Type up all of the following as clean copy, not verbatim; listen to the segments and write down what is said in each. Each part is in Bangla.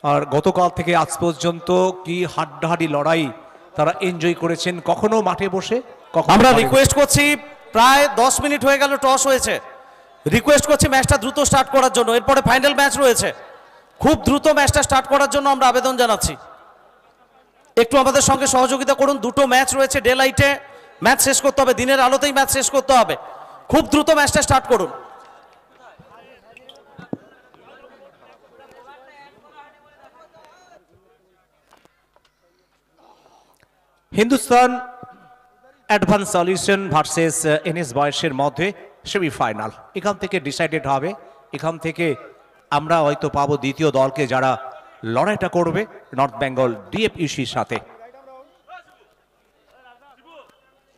আর গতকাল থেকে আজ পর্যন্ত কি হাড্ডাহাড্ডি লড়াই তারা এনজয় করেছেন, কখনো মাঠে বসে কখনো। আমরা রিকোয়েস্ট করছি, প্রায় 10 মিনিট হয়ে গেল টস হয়েছে, রিকোয়েস্ট করছি ম্যাচটা দ্রুত স্টার্ট করার জন্য। এরপরে ফাইনাল ম্যাচ রয়েছে, খুব দ্রুত ম্যাচটা স্টার্ট করার জন্য আমরা আবেদন জানাচ্ছি। একটু আমাদের সঙ্গে সহযোগিতা করুন, দুটো ম্যাচ রয়েছে, ডে লাইটে ম্যাচ শেষ করতে হবে, দিনের আলোতেই ম্যাচ শেষ করতে হবে। খুব দ্রুত ম্যাচটা স্টার্ট করুন। Hindustan advance solution versus NS বয়সের মধ্যে সেমিফাইনাল, এখান থেকে ডিসাইডেড হবে। এখান থেকে আমরা হয়তো পাবো দ্বিতীয় দলকে, যারা লড়াইটা করবে নর্থ বেঙ্গল ডিএফইউসির সাথে।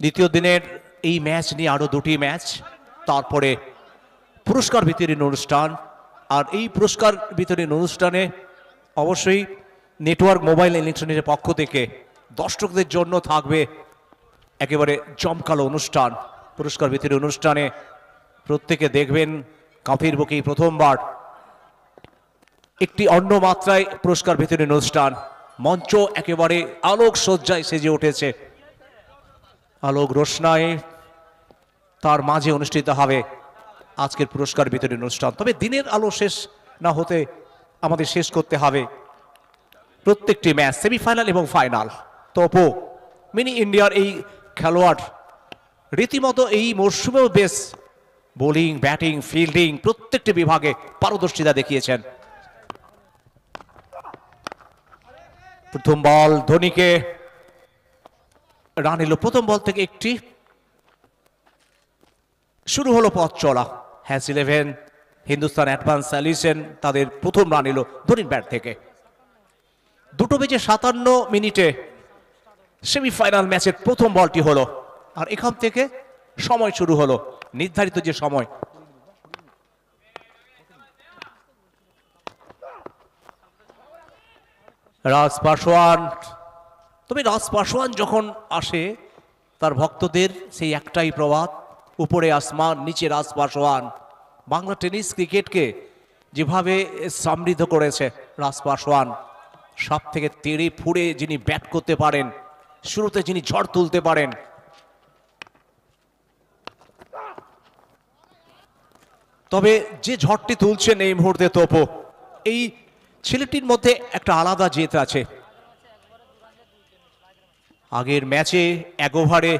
দ্বিতীয় দিনের এই ম্যাচ নিয়ে আরও দুটি ম্যাচ, তারপরে পুরস্কার বিতরণ অনুষ্ঠান। আর এই পুরস্কার বিতরণ অনুষ্ঠানে অবশ্যই নেটওয়ার্ক মোবাইল ইলেকট্রনিক্সের পক্ষ থেকে দর্শকদের জন্য থাকবে একেবারে জমকালো অনুষ্ঠান। পুরস্কার বিতরণ অনুষ্ঠানে প্রত্যেকে দেখবেন কাঁথির বুকেই প্রথমবার একটি অন্য মাত্রায় পুরস্কার বিতরণ অনুষ্ঠান। মঞ্চ একেবারে আলোক সজ্জায় সেজে উঠেছে, আলোক রোশনায় তার মাঝে অনুষ্ঠিত হবে আজকের পুরস্কার বিতরণ অনুষ্ঠান। তবে দিনের আলো শেষ না হতে আমাদের শেষ করতে হবে প্রত্যেকটি ম্যাচ, সেমিফাইনাল এবং ফাইনাল। তপো মিনি ইন্ডিয়ার এই খেলোয়াড় রীতিমতো এই মরশুমেও বেশ বোলিং, ব্যাটিং, ফিল্ডিং প্রত্যেকটি বিভাগে পারদর্শিতা দেখিয়েছেন। প্রথম বল ধোনিকে রান এলো, প্রথম বল থেকে একটি শুরু হলো পথ চলা। হ্যাস 11 হিন্দুস্তান অ্যাডভান্স সলিউশন, তাদের প্রথম রান এলো ধোনির ব্যাট থেকে। 2:57 সেমিফাইনাল ম্যাচের প্রথম বলটি হলো, আর এখান থেকে সময় শুরু হলো, নির্ধারিত যে সময়। রাজ পাসওয়ান, তবে রাজ পাসওয়ান যখন আসে তার ভক্তদের সেই একটাই প্রবাদ, উপরে আসমান নিচে রাজ পাসওয়ান। বাংলা টেনিস ক্রিকেটকে যেভাবে সমৃদ্ধ করেছে রাজ পাসওয়ান, সব থেকে তেড়ে ফুড়ে যিনি ব্যাট করতে পারেন, শুরুতে যিনি ঝড় তুলতে পারেন। তবে যে ঝড়টি তুলছেন এই মুহূর্তে তোপো, এই ছেলেটির মধ্যে একটা আলাদা জেদ আছে। আগের ম্যাচে 1 ওভারে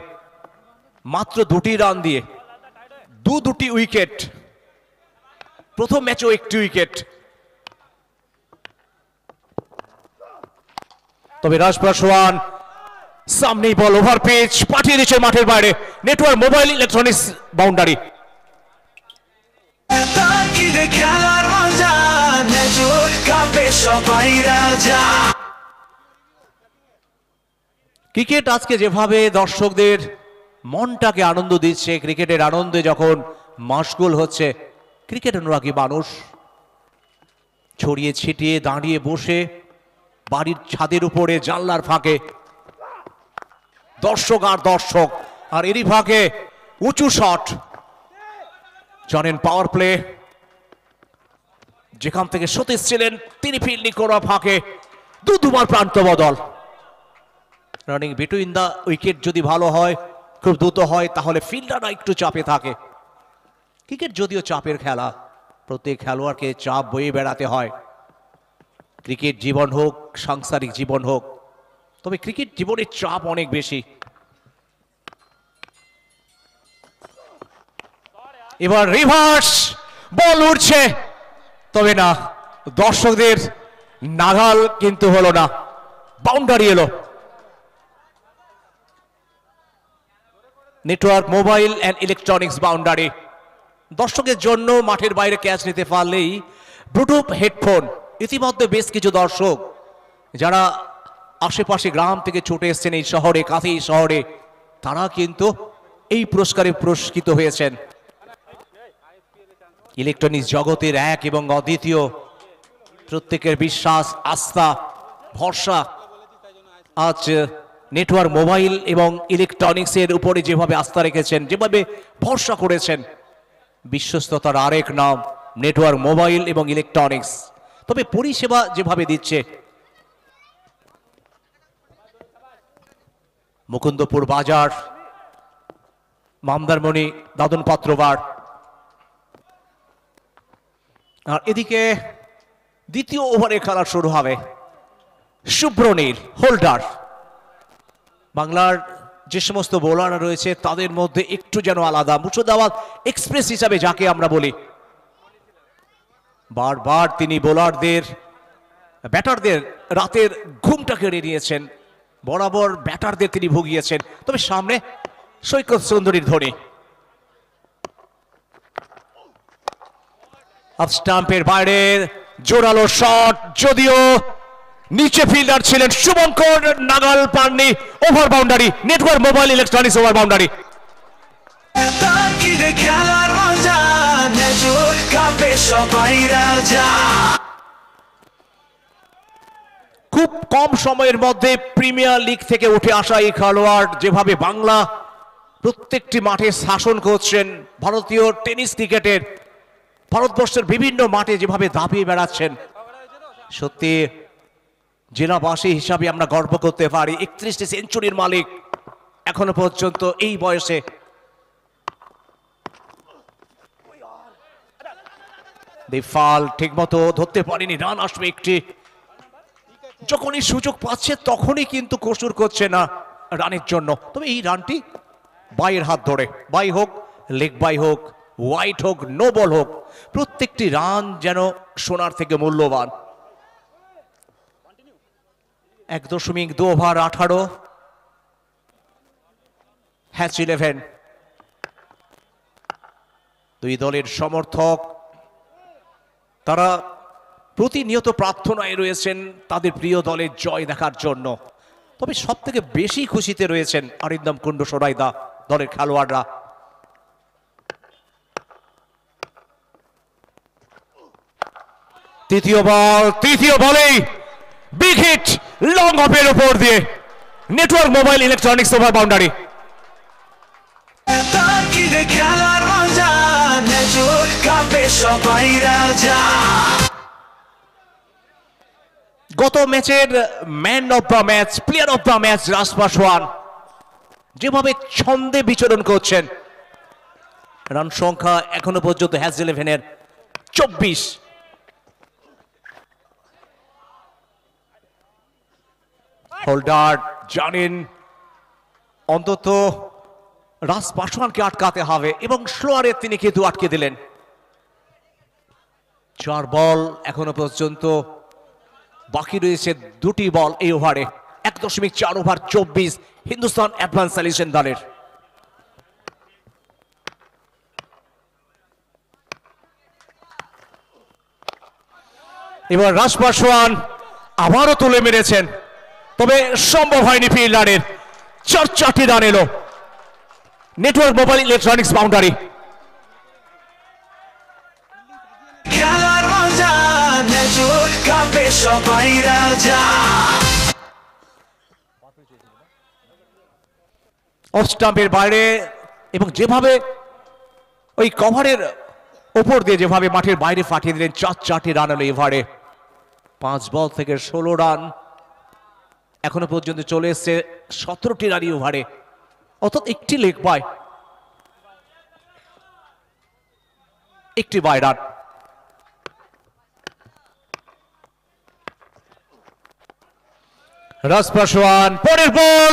মাত্র 2টি রান দিয়ে দুটি উইকেট, প্রথম ম্যাচেও 1টি উইকেট। তবে রাজ পাসওয়ান সামনেই বল, ওভার পিচ পাঠিয়ে দিচ্ছে মাঠের বাইরে, network mobile electronics boundary. Cricket আজকে যেভাবে দর্শকদের মনটাকে আনন্দ দিচ্ছে, ক্রিকেটের আনন্দে যখন মাশগুল হচ্ছে ক্রিকেট অনুরাগী মানুষ, ছড়িয়ে ছিটিয়ে দাঁড়িয়ে বসে বাড়ির ছাদের উপরে জানলার ফাঁকে দর্শক আর দর্শক, আর এরই ফাঁকে উঁচু শট জানেন, পাওয়ার প্লে যেখান থেকে সতীশ ছিলেন তিনি ফিল্ডিং করা ফাঁকে দুবার প্রান্ত বদল। রানিং বিটুইন দা উইকেট যদি ভালো হয়, খুব দ্রুত হয়, তাহলে ফিল্ডাররা একটু চাপে থাকে। ক্রিকেট যদিও চাপের খেলা, প্রত্যেক খেলোয়াড়কে চাপ বয়ে বেড়াতে হয়। ক্রিকেট জীবন হোক, সাংসারিক জীবন হোক, তবে ক্রিকেট জীবনের চাপ অনেক বেশি। এবার রিভার্স বল উঠছে, তবে না, দর্শকদের নাগাল কিন্তু হলো না, বাউন্ডারি এলো। Network mobile and electronics boundary. দর্শকের জন্য মাঠের বাইরে ক্যাচ নিতে পারলেই ব্লুটুথ হেডফোন। ইতিমধ্যে বেশ কিছু দর্শক যারা আশেপাশে গ্রাম থেকে ছুটে এসছেন এই শহরে, কাঁথি শহরে, তারা কিন্তু এই পুরস্কারে পুরস্কৃত হয়েছেন। ইলেকট্রনিক্স জগতের এক এবং অদ্বিতীয়, প্রত্যেকের বিশ্বাস, আস্থা, ভরসা আজ নেটওয়ার্ক মোবাইল এবং ইলেকট্রনিক্সের উপরে যেভাবে আস্থা রেখেছেন, যেভাবে ভরসা করেছেন, বিশ্বস্ততার আরেক নাম নেটওয়ার্ক মোবাইল এবং ইলেকট্রনিক্স। তবে পরিষেবা যেভাবে দিচ্ছে, মুকুন্দপুর বাজার, মামদারমণি, দাদন পাত্রবার, আর এদিকে দ্বিতীয় ওভারে খেলা শুরু হবে। শুভ্রনীল হোল্ডার, বাংলার যে সমস্ত বোলাররা রয়েছে তাদের মধ্যে একটু যেন আলাদা, মুর্শিদাবাদ এক্সপ্রেস হিসাবে যাকে আমরা বলি। বারবার তিনি বোলারদের, ব্যাটারদের রাতের ঘুমটা কেড়ে নিয়েছেন, বরাবর ব্যাটারদের তিনি ভুগিয়েছেন। তবে সামনে সৈকত সুন্দরীর ধ্বনি। অফ স্টাম্পের বাইরে জোরালো শট, যদিও নিচে ফিল্ডার ছিলেন শুভঙ্কর, নাগাল পাননি। Over boundary, network mobile electronics over boundary. খুব কম সময়ের মধ্যে প্রিমিয়ার লিগ থেকে উঠে আসা এই খেলোয়াড় যেভাবে বাংলা প্রত্যেকটি মাঠে শাসন করছেন, ভারতীয় টেনিস ক্রিকেটের ভারতবর্ষের বিভিন্ন মাঠে যেভাবে দাপিয়ে বেড়াচ্ছেন, সত্যি জেলাবাসী হিসাবে আমরা গর্ব করতে পারি। 31টি সেঞ্চুরির মালিক এখনো পর্যন্ত এই বয়সে। ফাল ঠিক মতো ধরতে পারেনি, রান আসবে একটি। যখনই সুযোগ পাচ্ছে তখনই কিন্তু কসুর করছে না রানের জন্য। তবে এই রানটি বাইয়ের হাত ধরে, বাই হোক, লেগ বাই হোক, ওয়াইড হোক, নো বল হোক, প্রত্যেকটি রান যেন সোনার থেকে মূল্যবান। 1.2 ওভার 18, হ্যাচ 11। দুই দলের সমর্থক তারা প্রতিনিয়ত প্রার্থনায় রয়েছেন তাদের প্রিয় দলের জয় দেখার জন্য। তবে সব থেকে বেশি খুশিতে রয়েছেন অরিন্দম কুন্ডু সরাইদা দলের খেলোয়াড়রা। তৃতীয় বলেই বিগ হিট লং অফের উপর দিয়ে, network mobile electronics over boundary. গত ম্যাচের man of the match, player of the match Raj Paswan যেভাবে ছন্দে বিচরণ করছেন। রান সংখ্যা এখনো পর্যন্ত হ্যাজ 11-এর 24। হোল্ডার জানেন অন্তত রাজ পাসওয়ানকে আটকাতে হবে এবং স্লোয়ারে তিনি কিন্তু আটকে দিলেন। 4 বল এখনো পর্যন্ত বাকি রয়েছে, 2টি বল এই ওভারে। 1.4 ওভার 24 হিন্দুস্তান অ্যাডভান্স সলিউশন দলের। এবার রাজ পাসওয়ান আবারও তুলে মেরেছেন, তবে সম্ভব হয়নি ফিল্ডারের। 4টি রান এলো, network mobile electronics boundary. Off স্টাম্পের বাইরে এবং যেভাবে ওই কভারের উপর দিয়ে যেভাবে মাঠের বাইরে পাঠিয়ে দিলেন, 4টি রান হলো এভারে। 5 বল থেকে 16 রান এখনো পর্যন্ত চলে এসছে 17টি রান ওভারে, অর্থাৎ একটি লেগ বাই, একটি বাই রান। রাজ পাসওয়ান পরের বল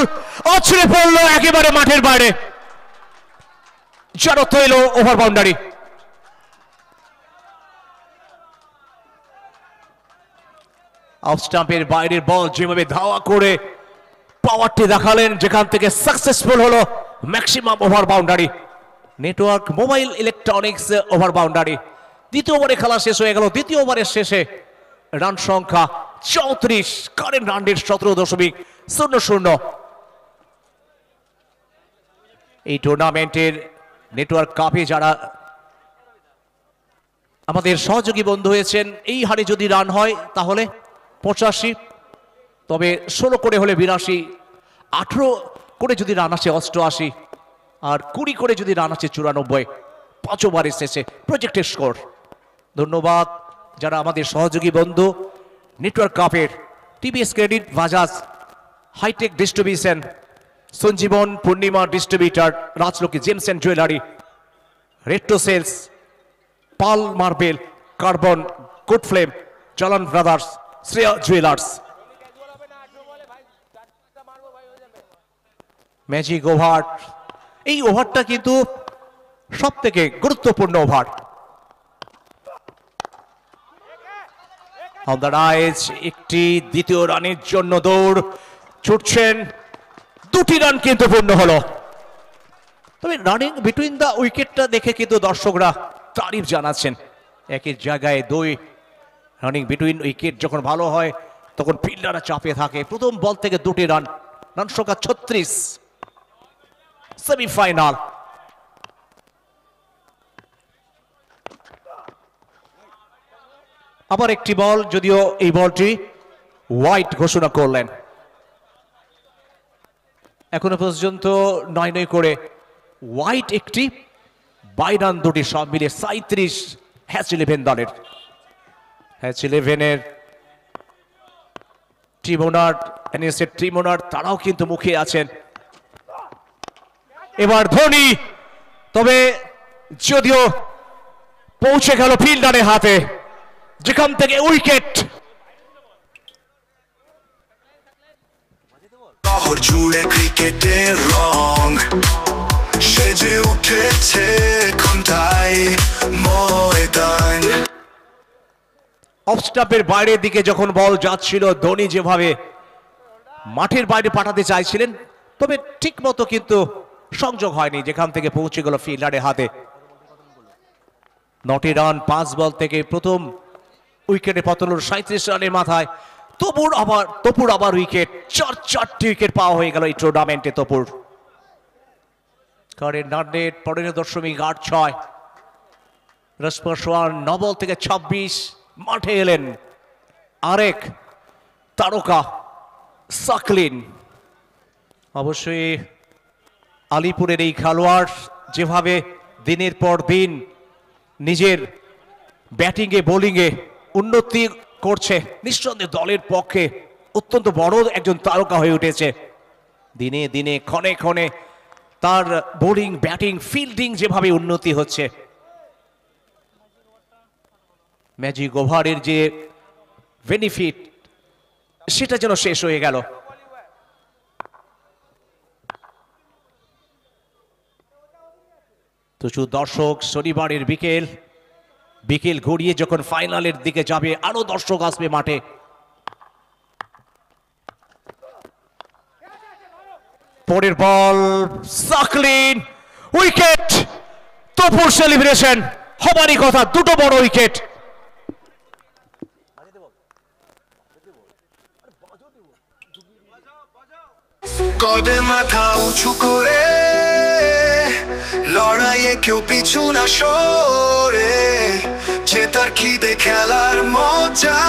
আছড়ে পড়লো একেবারে মাঠের বাইরে, যার অর্থ এলো ওভার বাউন্ডারি। অফ স্টাম্পের বাইরের বল যেভাবে ধাওয়া করে পাওয়ারটি দেখালেন, যেখান থেকে সাকসেসফুল হলো maximum over boundary, network mobile electronics over boundary. দ্বিতীয় ওভারে খেলা শেষ হয়ে গেল। দ্বিতীয় ওভারের শেষে রান সংখ্যা 34, কারেন্ট রান রেট 17.00। এই টুর্নামেন্টের নেটওয়ার্ক কাপে যারা আমাদের সহযোগী বন্ধু হয়েছেন, এই হারে যদি রান হয় তাহলে 85, তবে 16 করে হলে 82, 18 করে যদি রান আসে 88, আর 20 করে যদি রান আসে 94। 5 ওভারের শেষে প্রজেক্টের স্কোর। ধন্যবাদ যারা আমাদের সহযোগী বন্ধু নেটওয়ার্ক কাপের TVS credit, Bajaj, hitech distribution, Sanjeevan, Purnima distributor, Rajlakshmi gems and jewellery, retro sales, Pal marble, carbon, good flame, Chalan brothers, Shreya jewellers. Magic over, এই ওভারটা কিন্তু সব থেকে গুরুত্বপূর্ণ ওভার। অন দ্য রাইজ, একটি দ্বিতীয় রানের জন্য দৌড় ছুটছেন, 2টি রান কিন্তু পূর্ণ হলো। তবে রানিং বিটুইন দ্য উইকেটটা দেখে কিন্তু দর্শকরা তারিফ জানাচ্ছেন। একের জায়গায় 2 রানিং বিটুইন উইকেট যখন ভালো হয় তখন ফিল্ডাররা চাপে থাকে। প্রথম বল থেকে 2টি রান, রান সংখ্যা 36। সেমিফাইনাল, আবার একটি বল, যদিও এই বলটি ওয়াইড ঘোষণা করলেন। এখনো পর্যন্ত 9 করে ওয়াইড একটি, 22 রান 2টি, সব মিলে 37 হ্যাচ 11 দলের। হ্যাচ 11-এর টিম ওনার, এনএসএর টিম ওনার, তারাও কিন্তু মুখে আছেন। এবার ধোনি, তবে যদিও পৌঁছে গেল ফিল্ডারের হাতে, যেখান থেকে উইকেট। শহর জুড়ে ক্রিকেটের রং সেজে উঠেছে ঘন্টায় ময়দান। অফ স্টাম্পের বাইরের দিকে যখন বল যাচ্ছিল, ধোনি যেভাবে মাঠের বাইরে পাঠাতে চাইছিলেন, তবে ঠিক মতো কিন্তু সংযোগ হয়নি, যেখান থেকে পৌঁছে গেল ফিল্ডারের হাতে। 9টি রান 5 বল থেকে প্রথম উইকেটে পতন, 37 রানের মাথায় তপুর আবার উইকেট। 4টি উইকেট পাওয়া হয়ে গেল এই টুর্নামেন্টে তপুর। Current run rate 15.86। রসপাসওয়ান 9 বল থেকে 26। মাঠে এলেন আরেক তারকা সাকলিন। অবশ্যই আলিপুরের এই খেলোয়াড় যেভাবে দিনের পর দিন নিজের ব্যাটিংয়ে বোলিংয়ে উন্নতি করছে, নিঃসন্দেহে দলের পক্ষে অত্যন্ত বড় একজন তারকা হয়ে উঠেছে। দিনে দিনে ক্ষণে ক্ষণে তার বোলিং, ব্যাটিং, ফিল্ডিং যেভাবে উন্নতি হচ্ছে, ম্যাজিক ওভারের যে বেনিফিট সেটা যেন শেষ হয়ে গেল। প্রচুর দর্শক, শনিবারের বিকেল গড়িয়ে যখন ফাইনালের দিকে যাবে, আরো দর্শক আসবে মাঠে। পরের বল, সাকলিন, উইকেট। তপুর সেলিব্রেশন হবারই কথা, 2টো বড় উইকেট। কবে মাথা উঁচু করে লড়াইয়ে কেউ পিছু না সরে, জেতার খিদে খেলার মজা,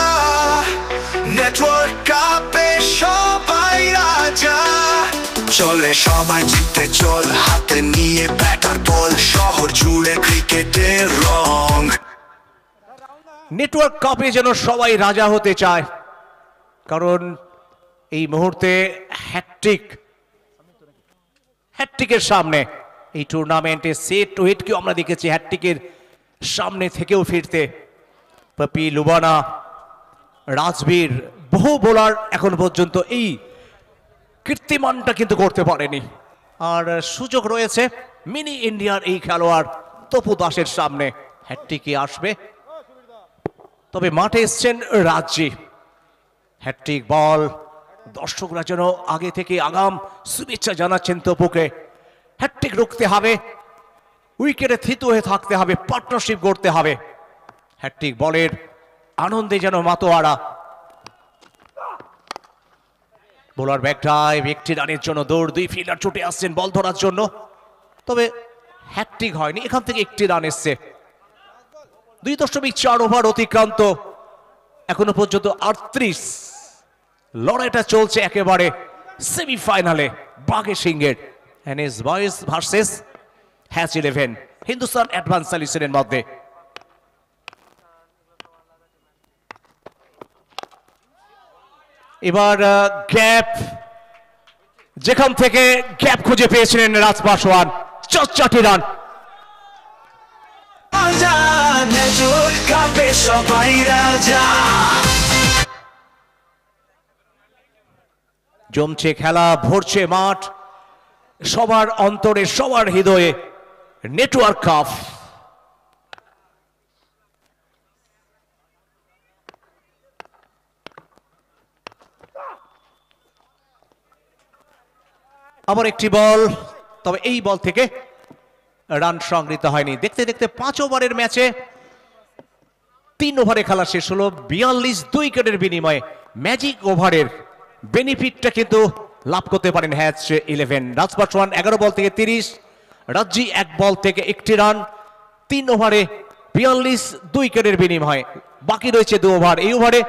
নেটওয়ার্ক কাপে সবাই রাজা। চলে সবাই জিততে চল, হাতে নিয়ে ব্যাটার বল, শহর জুড়ে ক্রিকেটের রং। নেটওয়ার্ক কাপে যেন সবাই রাজা হতে চায়, কারণ এই মুহূর্তে হ্যাটট্রিকের সামনে এই টুর্নামেন্টে সেট ওয়েটকেও আমরা দেখেছি হ্যাটট্রিকের সামনে থেকেও ফিরতে। পপি, লুবানা, রাজবীর, বহু বোলার এখন পর্যন্ত এই কীর্তিমানটা কিন্তু করতে পারেনি। আর সুযোগ রয়েছে মিনি ইন্ডিয়ার এই খেলোয়াড় তপু দাসের সামনে, হ্যাটট্রিকে আসবে। তবে মাঠে এসছেন রাজ্জি। হ্যাটট্রিক বল, দর্শকরা যেন আগে থেকে আগাম শুভেচ্ছা জানাচ্ছেন তপুকে। হ্যাটট্রিক রুখতে হবে, উইকেটে থিত হয়ে থাকতে হবে, পার্টনারশিপ করতে হবে। হ্যাটট্রিক বলের আনন্দে যেন মাতোয়ারা। বোলার ব্যাকটায়, একটি রানের জন্য দৌড়, 2 ফিল্ডার ছুটে আসছেন বল ধরার জন্য, তবে হ্যাটট্রিক হয়নি। এখান থেকে একটি রান এসছে। 2.4 ওভার অতিক্রান্ত, এখনো পর্যন্ত 38। লড়াইটা চলছে একেবারে সেমিফাইনালে বাঘে সিংহের। NS boys versus hatch 11 Hindustan advance সলিউশনের মধ্যে। এবার গ্যাপ, যেখান থেকে গ্যাপ খুঁজে পেয়েছিলেন রাজ পাসওয়ান, 4টি রান। জমছে খেলা, ভরছে মাঠ, সবার অন্তরে সবার হৃদয়ে নেটওয়ার্ক কাপ। আবার একটি বল, তবে এই বল থেকে রান সংগৃহীত হয়নি। দেখতে দেখতে 5 ওভারের ম্যাচে 3 ওভারে খেলা শেষ হলো। 42 2 উইকেটের বিনিময়ে ম্যাজিক ওভারের বেনিফিটটা কিন্তু লাভ করতে পারেন হ্যাচ 11। রাজ পাসওয়ান 11 বল থেকে 30, রাজ্জি 1 বল থেকে 1টি রান, 3 ওভারে 42 2 উইকেটের বিনিময়ে। বাকি রয়েছে 2 ওভার, এই ওভারে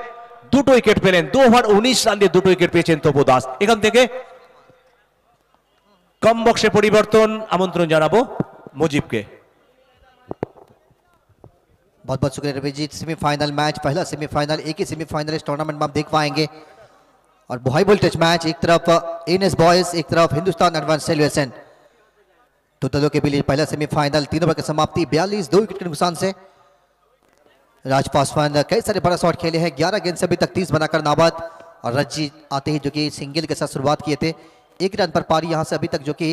2টো উইকেট পেলেন। 2 ওভার 19 রান দিয়ে 2টো উইকেট পেয়েছেন তপু দাস। এখান থেকে কম বক্সে পরিবর্তন আমন্ত্রণ জানাবো मुजीब के। बहुत बहुत शुक्रिया रविजीत। सेमीफाइनल मैच, पहला सेमीफाइनल, एक ही सेमीफाइनल इस टूर्नामेंट में आप देख पाएंगे और हाई वोल्टेज मैच, एक तरफ एनएस बॉयज, एक तरफ हिंदुस्तान एडवांस सेल्यूशन। तो दलों के बीच पहला सेमीफाइनल, 3 ओवर की समाप्ति 42 2 विकेट के नुकसान से। राज पासवान कई सारे बड़ा शॉट खेले हैं, 11 गेंद से अभी तक 30 बनाकर नाबाद। और रज्जी आते ही जो कि सिंगल के साथ शुरुआत किए थे, 1 रन पर पारी यहां से अभी तक जो कि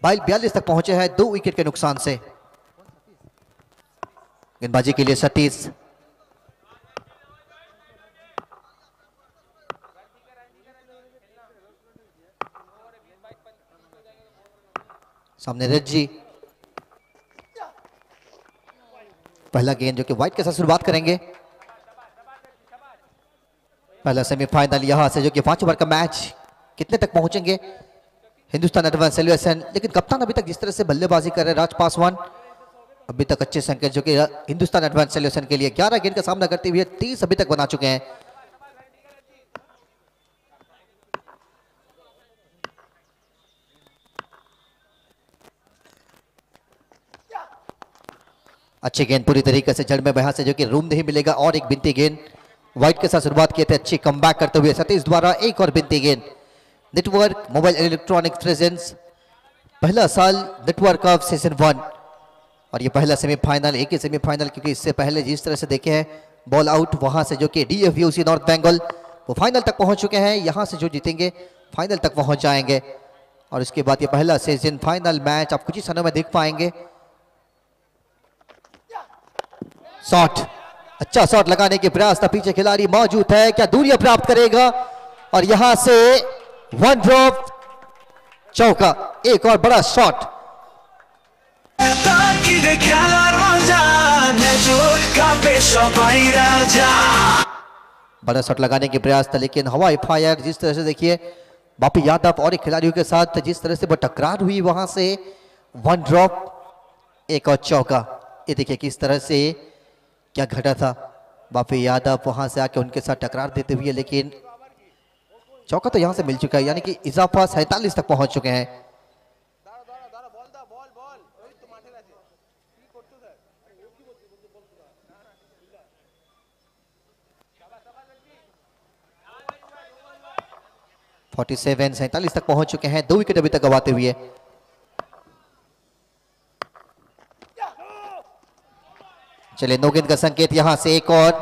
42 तक पहुंचे हैं 2 विकेट के नुकसान से। गेंदबाजी के लिए सतीश, सामने रज्जी। पहला गेंद जो कि व्हाइट के साथ शुरुआत करेंगे। पहला सेमीफाइनल यहां से जो कि 5 ओवर का मैच, कितने तक पहुंचेंगे हिंदुस्तान एडवांस सेल्यूशन। लेकिन कप्तान अभी तक जिस तरह से बल्लेबाजी कर रहे हैं राज पासवान, अभी तक अच्छे संकेत जो कि हिंदुस्तान एडवांस सेल्यूशन के लिए। 11 गेंद का सामना करते हुए 30 अभी तक बना चुके हैं। अच्छी गेंद पूरी तरीके से जड़ में बहा से जो कि रूम नहीं मिलेगा। और एक बिनती गेंद व्हाइट के साथ शुरुआत किए थे, अच्छी कमबैक करते हुए सतीश द्वारा एक और बिनती गेंद। नेटवर्क मोबाइल इलेक्ट्रॉनिक प्रेजेंस, पहला साल नेटवर्क ऑफ सीजन 1 और ये पहला सेमीफाइनल, एक ही सेमीफाइनल, क्योंकि इससे पहले जिस तरह से देखे हैं बॉल आउट, वहां से जो कि DFUC नॉर्थ बंगाल वो फाइनल तक पहुंच चुके हैं। यहां से जो जीतेंगे फाइनल तक पहुंच जाएंगे। और इसके बाद ये पहला सीजन फाइनल मैच आप कुछ ही क्षणों में देख पाएंगे। शॉट, अच्छा शॉट लगाने के प्रयास था, पीछे खिलाड़ी मौजूद है, क्या दूरियां प्राप्त करेगा। और यहां से 1 ड्रॉप, चौका, एक और बड़ा शॉट। बड़ा शॉट लगाने के प्रयास था, लेकिन हवाई फायर जिस तरह से देखिए बापी यादव और एक खिलाड़ियों के साथ जिस तरह से वो टकरार हुई, वहां से 1 ड्रॉप, एक और चौका। ये देखिए किस तरह से क्या घटा था। बापी यादव वहां से आके उनके साथ टकरार देते हुए, लेकिन चौका तो यहां से मिल चुका है, यानी कि इजाफा 47 तक पहुंच चुके हैं। फोर्टी 47 तक पहुंच चुके हैं, 2 विकेट अभी तक गवाते हुए। चलिए नो गेंद का संकेत, यहां से एक और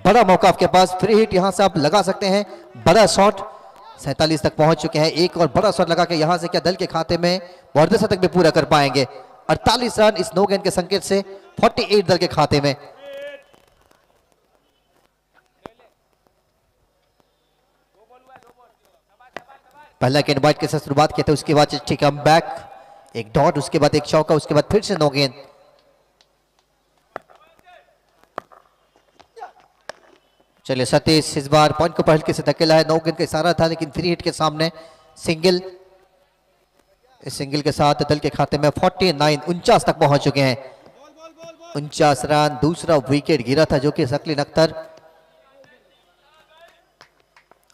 बड़ा मौका आपके पास, फ्री हिट यहां से आप लगा सकते हैं। बड़ा शॉट, 47 तक पहुंच चुके हैं, एक और बड़ा शॉट लगा के यहां से क्या दल के खाते में अर्धशतक भी पूरा कर पाएंगे। 48 रन इस नो गेंद के संकेत से 48 दल के खाते में। पहला गेंद वाइट के साथ शुरुआत किया था, उसके बाद अच्छी कमबैक, एक डॉट, उसके बाद एक चौका, उसके बाद फिर से नो गेंद। चलिए सतीश इस बार पॉइंट को पहल के से धकेला है, 9 गेंद का इशारा था, लेकिन फ्री हिट के सामने सिंगल। इस सिंगल के साथ दल के खाते में 49 तक पहुंच चुके हैं। 49 रन, दूसरा विकेट गिरा था जो कि शकील अख्तर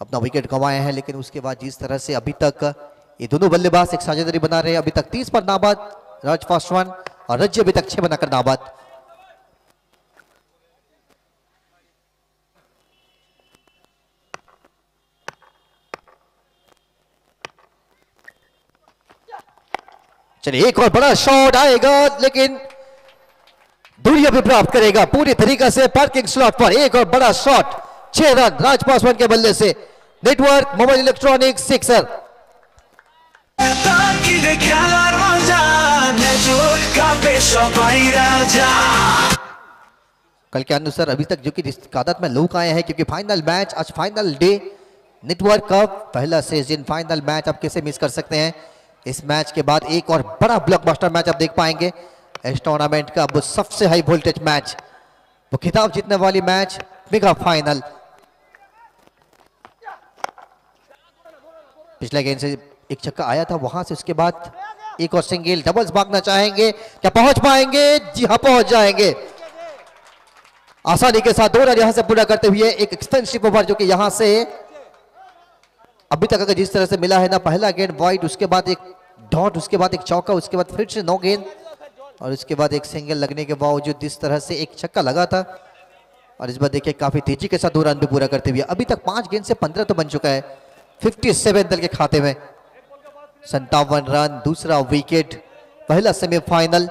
अपना विकेट गंवाए हैं। लेकिन उसके बाद जिस तरह से अभी तक ये दोनों बल्लेबाज एक साझेदारी बना रहे हैं, अभी तक 30 पर नाबाद राज पासवान और रज्जी अभी तक 6 बनाकर नाबाद। चलिए एक और बड़ा शॉट आएगा, लेकिन दूरिया भी प्राप्त करेगा पूरी तरीके से पार्किंग स्लॉट पर। एक और बड़ा शॉट, 6 रन राज पासवान के बल्ले से। Network mobile electronics sixer. कल के अनुसार अभी तक जो कि तादाद में लोग आए हैं, क्योंकि फाइनल मैच आज फाइनल डे नेटवर्क का पहला सीजन फाइनल मैच आप कैसे मिस कर सकते हैं। इस मैच के बाद एक और बड़ा ब्लॉकबस्टर मैच आप देख पाएंगे इस टूर्नामेंट का, वो सबसे हाई वोल्टेज मैच, वो खिताब जीतने वाली मैच, मेगा फाइनल। पिछले गेंद से एक छक्का आया था, वहां से उसके बाद एक और सिंगल, डबल्स भागना चाहेंगे, क्या पहुंच पाएंगे? जी हां, पहुंच जाएंगे आसानी के साथ। 2 रन यहां से पूरा करते हुए एक एक्सपेंसिव ओवर जो कि यहां से अभी तक अगर जिस तरह से मिला है ना, पहला गेंद वाइड, उसके बाद एक डॉट, उसके बाद एक चौका, उसके बाद फिर से 9 गेंद और उसके बाद एक सिंगल लगने के बावजूद जिस तरह से एक छक्का लगा था। और इस बार देखिए काफी तेजी के साथ 2 रन भी पूरा करते हुए अभी तक 5 गेंद से 15 तो बन चुका है। 57 दल के खाते में, 57 रन, दूसरा विकेट, पहला सेमीफाइनल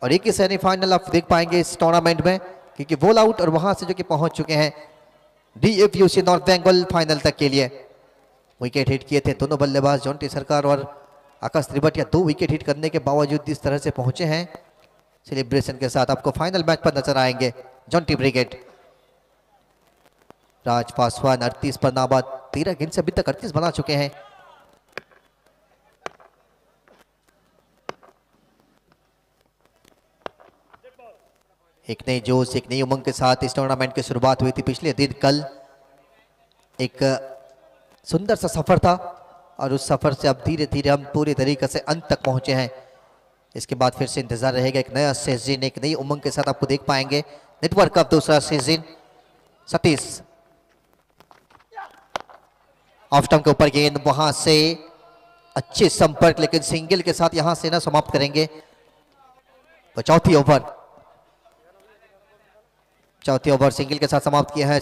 और एक ही सेमीफाइनल आप देख पाएंगे इस टूर्नामेंट में, क्योंकि वॉल आउट और वहां से जो कि पहुंच चुके हैं DFUC नॉर्थ बंगाल फाइनल तक के लिए। विकेट हिट किए थे दोनों बल्लेबाज जॉन्टी सरकार और आकाश त्रिपाठी। 2 विकेट हिट करने के बावजूद जिस तरह से पहुंचे हैं सेलिब्रेशन के साथ, आपको फाइनल मैच पर नजर आएंगे जॉन्टी ब्रिगेड। राज पासवान 38 पर नाबाद, 13 गेंद से अभी तक 38 बना चुके हैं। एक नई जोश, एक नई उमंग के साथ इस टूर्नामेंट की शुरुआत हुई थी पिछले दिन। कल एक सुंदर सा सफर था और उस सफर से अब धीरे धीरे हम पूरी तरीके से अंत तक पहुंचे हैं। इसके बाद फिर से इंतजार रहेगा एक नया सीजन, एक नई उमंग के साथ आपको देख पाएंगे नेटवर्क का दूसरा सीजन। सतीश ऑफ स्टंप के ऊपर गेंद, वहां से अच्छे संपर्क, लेकिन सिंगल के साथ यहां से ना समाप्त करेंगे। तो चौथी ओवर सिंगल के साथ समाप्त किया है।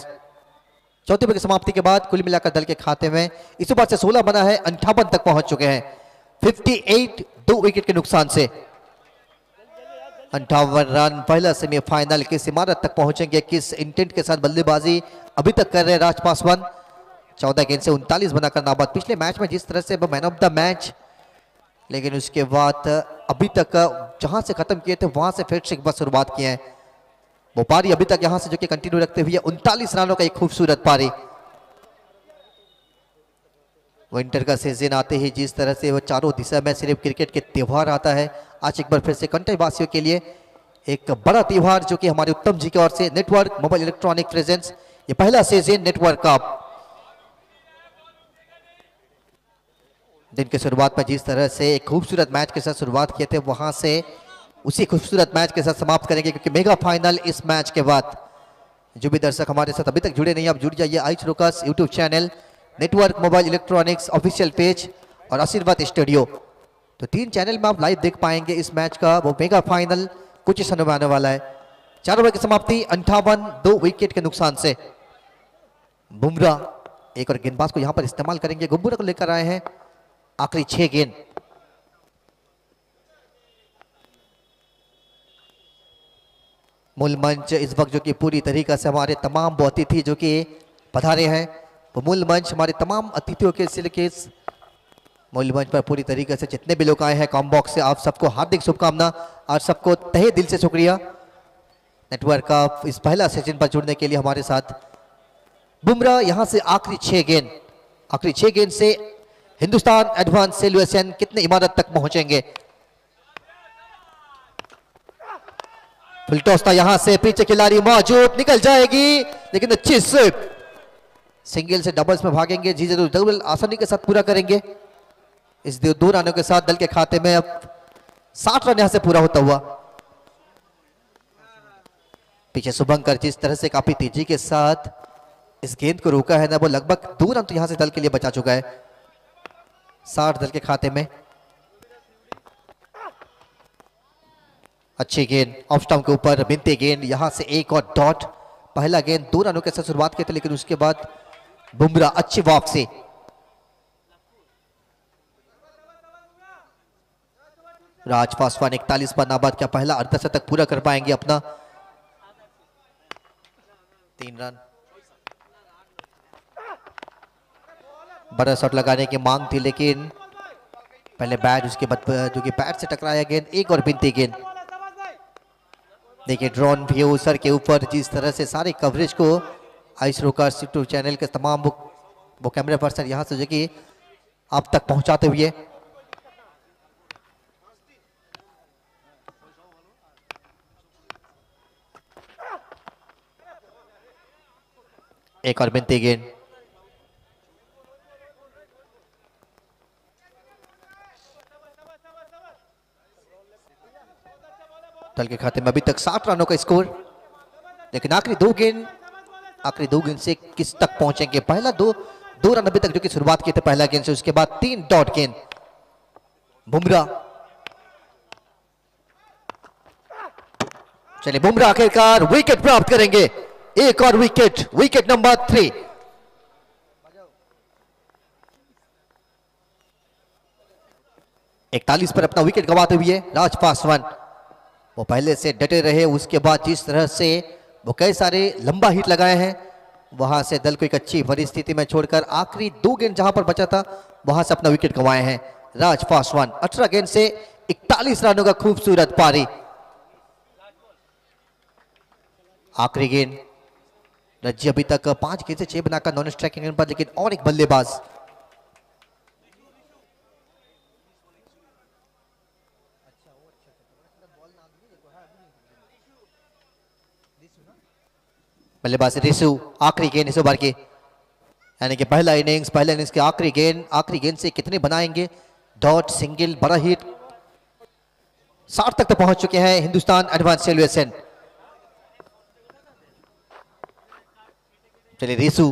चौथे ओवर की समाप्ति के बाद कुल मिलाकर दल के खाते में इस ओवर से 16 बना है, 58 तक पहुंच चुके हैं। 58, 2 विकेट के नुकसान से 58 रन। पहला सेमीफाइनल किस इमारत तक पहुंचेंगे, किस इंटेंट के साथ बल्लेबाजी अभी तक कर रहे हैं राज पासवान। 14 गेंद से 39 बनाकर नाबाद। पिछले मैच में जिस तरह से मैन ऑफ द मैच, लेकिन उसके बाद अभी तक जहां से खत्म किए थे वहां से फिर से एक बार शुरुआत किए हैं। वो पारी अभी तक यहां से जो कि कंटिन्यू रखते हुए 39 रनों का एक खूबसूरत पारी। विंटर का सीजन आते ही जिस तरह से वो चारों दिशा में सिर्फ क्रिकेट के त्योहार आता है, आज एक बार फिर से कंटई वासियों के लिए एक बड़ा त्योहार जो कि हमारे उत्तम जी की ओर से नेटवर्क मोबाइल इलेक्ट्रॉनिक प्रेजेंस, ये पहला सीजन नेटवर्क कप। दिन की शुरुआत में जिस तरह से एक खूबसूरत मैच के साथ शुरुआत किए थे, वहां से उसी खूबसूरत मैच के साथ समाप्त करेंगे, क्योंकि मेगा फाइनल इस मैच के बाद। जो भी दर्शक हमारे साथ अभी तक जुड़े नहीं, आप जुड़ जाइए आइच रोकस YouTube channel, network mobile electronics official page और आशीर्वाद स्टूडियो। तो 3 चैनल में आप लाइव देख पाएंगे इस मैच का वो मेगा फाइनल कुछ ही समय में आने वाला है। 4 ओवर की समाप्ति 58, 2 विकेट के नुकसान से। बुमराह एक और गेंदबाज को यहां पर इस्तेमाल करेंगे, बुमराह को लेकर आए हैं आखिरी 6 गेंद। मूल मंच इस वक्त जो कि पूरी तरीके से हमारे तमाम वो अतिथि जो कि पधारे हैं, वो मूल मंच हमारे तमाम अतिथियों के सिलके मूल मंच पर पूरी तरीके से जितने भी लोग आए हैं कॉम बॉक्स से, आप सबको हार्दिक शुभकामना और सबको तहे दिल से शुक्रिया नेटवर्क का इस पहला सेशन पर जुड़ने के लिए हमारे साथ। बुमराह यहां से आखिरी 6 गेंद से हिंदुस्तान एडवांस सॉल्यूशन कितने इमारत तक पहुंचेंगे। फुल टॉस था, यहां से पीछे खिलाड़ी मौजूद, निकल जाएगी लेकिन अच्छी स्विप। सिंगल से डबल्स में भागेंगे, जी जरूर डबल आसानी के साथ पूरा करेंगे। इस 2 रनों के साथ दल के खाते में अब 60 रन यहां से पूरा होता हुआ। पीछे शुभंकर जिस तरह से काफी तेजी के साथ इस गेंद को रोका है ना, वो लगभग 2 रन तो यहां से दल के लिए बचा चुका है। 60 दल के खाते में। अच्छी गेंद ऑफ स्टंप के ऊपर, बिनती गेंद, यहां से एक और डॉट। पहला गेंद 2 रनों के साथ शुरुआत की थी, लेकिन उसके बाद बुमराह अच्छी वापसी। राज पासवान 41 पर नाबाद का पहला अर्धशतक पूरा कर पाएंगे अपना। 3 रन। बड़ा शॉट लगाने की मांग थी लेकिन पहले बैट उसके बाद जो कि बैट से टकराया गेंद, एक और बिनती गेंद। देखिए ड्रोन व्यू सर के ऊपर जिस तरह से सारे कवरेज को आइस रोकर्स यूट्यूब चैनल के तमाम वो कैमरे पर्सन यहाँ से जो कि आप तक पहुंचाते हुए। एक और बिनती गेंद। दल के खाते में अभी तक 7 रनों का स्कोर, लेकिन आखिरी दो गेंद से किस तक पहुंचेंगे। पहला दो रन अभी तक जो कि शुरुआत की थी पहला गेंद से, उसके बाद 3 डॉट गेंद। बुमराह, चलिए बुमराह आखिरकार विकेट प्राप्त करेंगे। एक और विकेट नंबर 3। इकतालीस पर अपना विकेट गंवाते हुए राज पासवान, वो पहले से डटे रहे, उसके बाद जिस तरह से वो कई सारे लंबा हिट लगाए हैं, वहां से दल को एक अच्छी परिस्थिति में छोड़कर आखिरी 2 गेंद जहां पर बचा था वहां से अपना विकेट गंवाए हैं राज पासवान। 18 गेंद से 41 रनों का खूबसूरत पारी। आखिरी गेंद रज्जी अभी तक 5 गेंद से 6 बनाकर नॉन स्ट्राइकिंग पर, लेकिन और एक बल्लेबाज। बल्लेबाज रिसु, आखिरी गेंद इस ओवर की, यानी कि पहले इनिंग्स की आखिरी गेंद से कितने बनाएंगे। डॉट, सिंगल, बड़ा हिट, 60 तक तो पहुंच चुके हैं हिंदुस्तान एडवांस सॉल्यूशन। चलिए रिसु,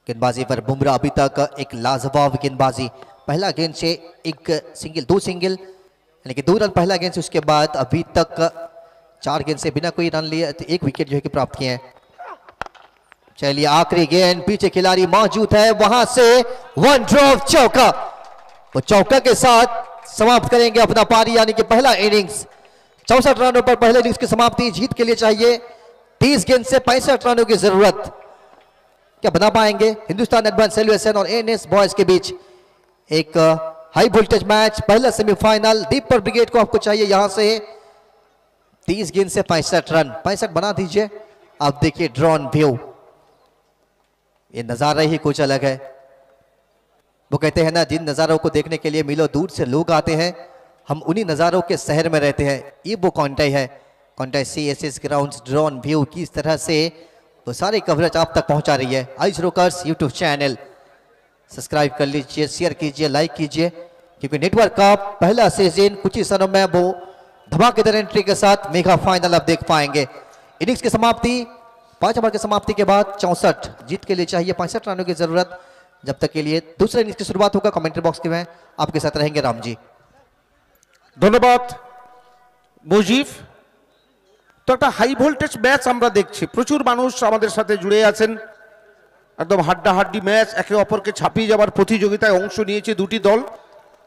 गेंदबाजी पर बुमराह अभी तक एक लाजवाब गेंदबाजी। पहला गेंद से एक सिंगल, 2 सिंगल, यानी कि 2 रन पहला गेंद से, उसके बाद अभी तक 4 गेंद से बिना कोई रन लिए 1 विकेट जो है कि प्राप्त किए हैं। चलिए आखिरी गेंद, पीछे खिलाड़ी मौजूद है, वहां से 1 ड्रॉप चौका। वो चौका के साथ समाप्त करेंगे अपना पारी, यानी कि पहला इनिंग्स। 64 रनों पर पहले इनिंग्स की समाप्ति। जीत के लिए चाहिए 30 गेंद से 65 रनों की जरूरत। क्या बना पाएंगे हिंदुस्तान एडवांस सॉल्यूशन और एएनएस बॉयज के बीच एक हाई वोल्टेज मैच, पहला सेमीफाइनल। दीपक ब्रिगेड को आपको चाहिए यहां से 30 गेंद से 65 रन, 65 बना दीजिए। आप देखिए ड्रोन व्यू, ये नजारा ही कुछ अलग है। वो कहते हैं ना, जिन नजारों को देखने के लिए मीलों दूर से लोग आते हैं, हम उन्हीं नजारों के शहर में रहते हैं। ये वो कॉन्टेस्ट है, contest CSS grounds drone view, किस तरह से वो सारी कवरेज आप तक पहुंचा रही है। Ice rockers YouTube channel subscribe कर लीजिए, शेयर कीजिए, लाइक कीजिए, क्योंकि नेटवर्क का पहला सीजन कुछ ही समय में वो धमाकेदार एंट्री के साथ मेगा फाइनल आप देख पाएंगे। इनिंग्स की समाप्ति, 5 ओवर की समाप्ति के बाद 64, जीत के लिए चाहिए 65 रनों की जरूरत। जब तक के लिए दूसरे इनिंग्स की शुरुआत होगा, कमेंट्री बॉक्स के में आपके साथ रहेंगे राम जी। धन्यवाद मुजीब। তো একটা হাই ভোল্টেজ ম্যাচ আমরা দেখছি, প্রচুর মানুষ আমাদের সাথে জুড়ে আছেন। একদম হাড্ডাহাড্ডি ম্যাচ, একে অপরকে ছাপিয়ে যাওয়ার প্রতিযোগিতায় অংশ নিয়েছে দুটি দল।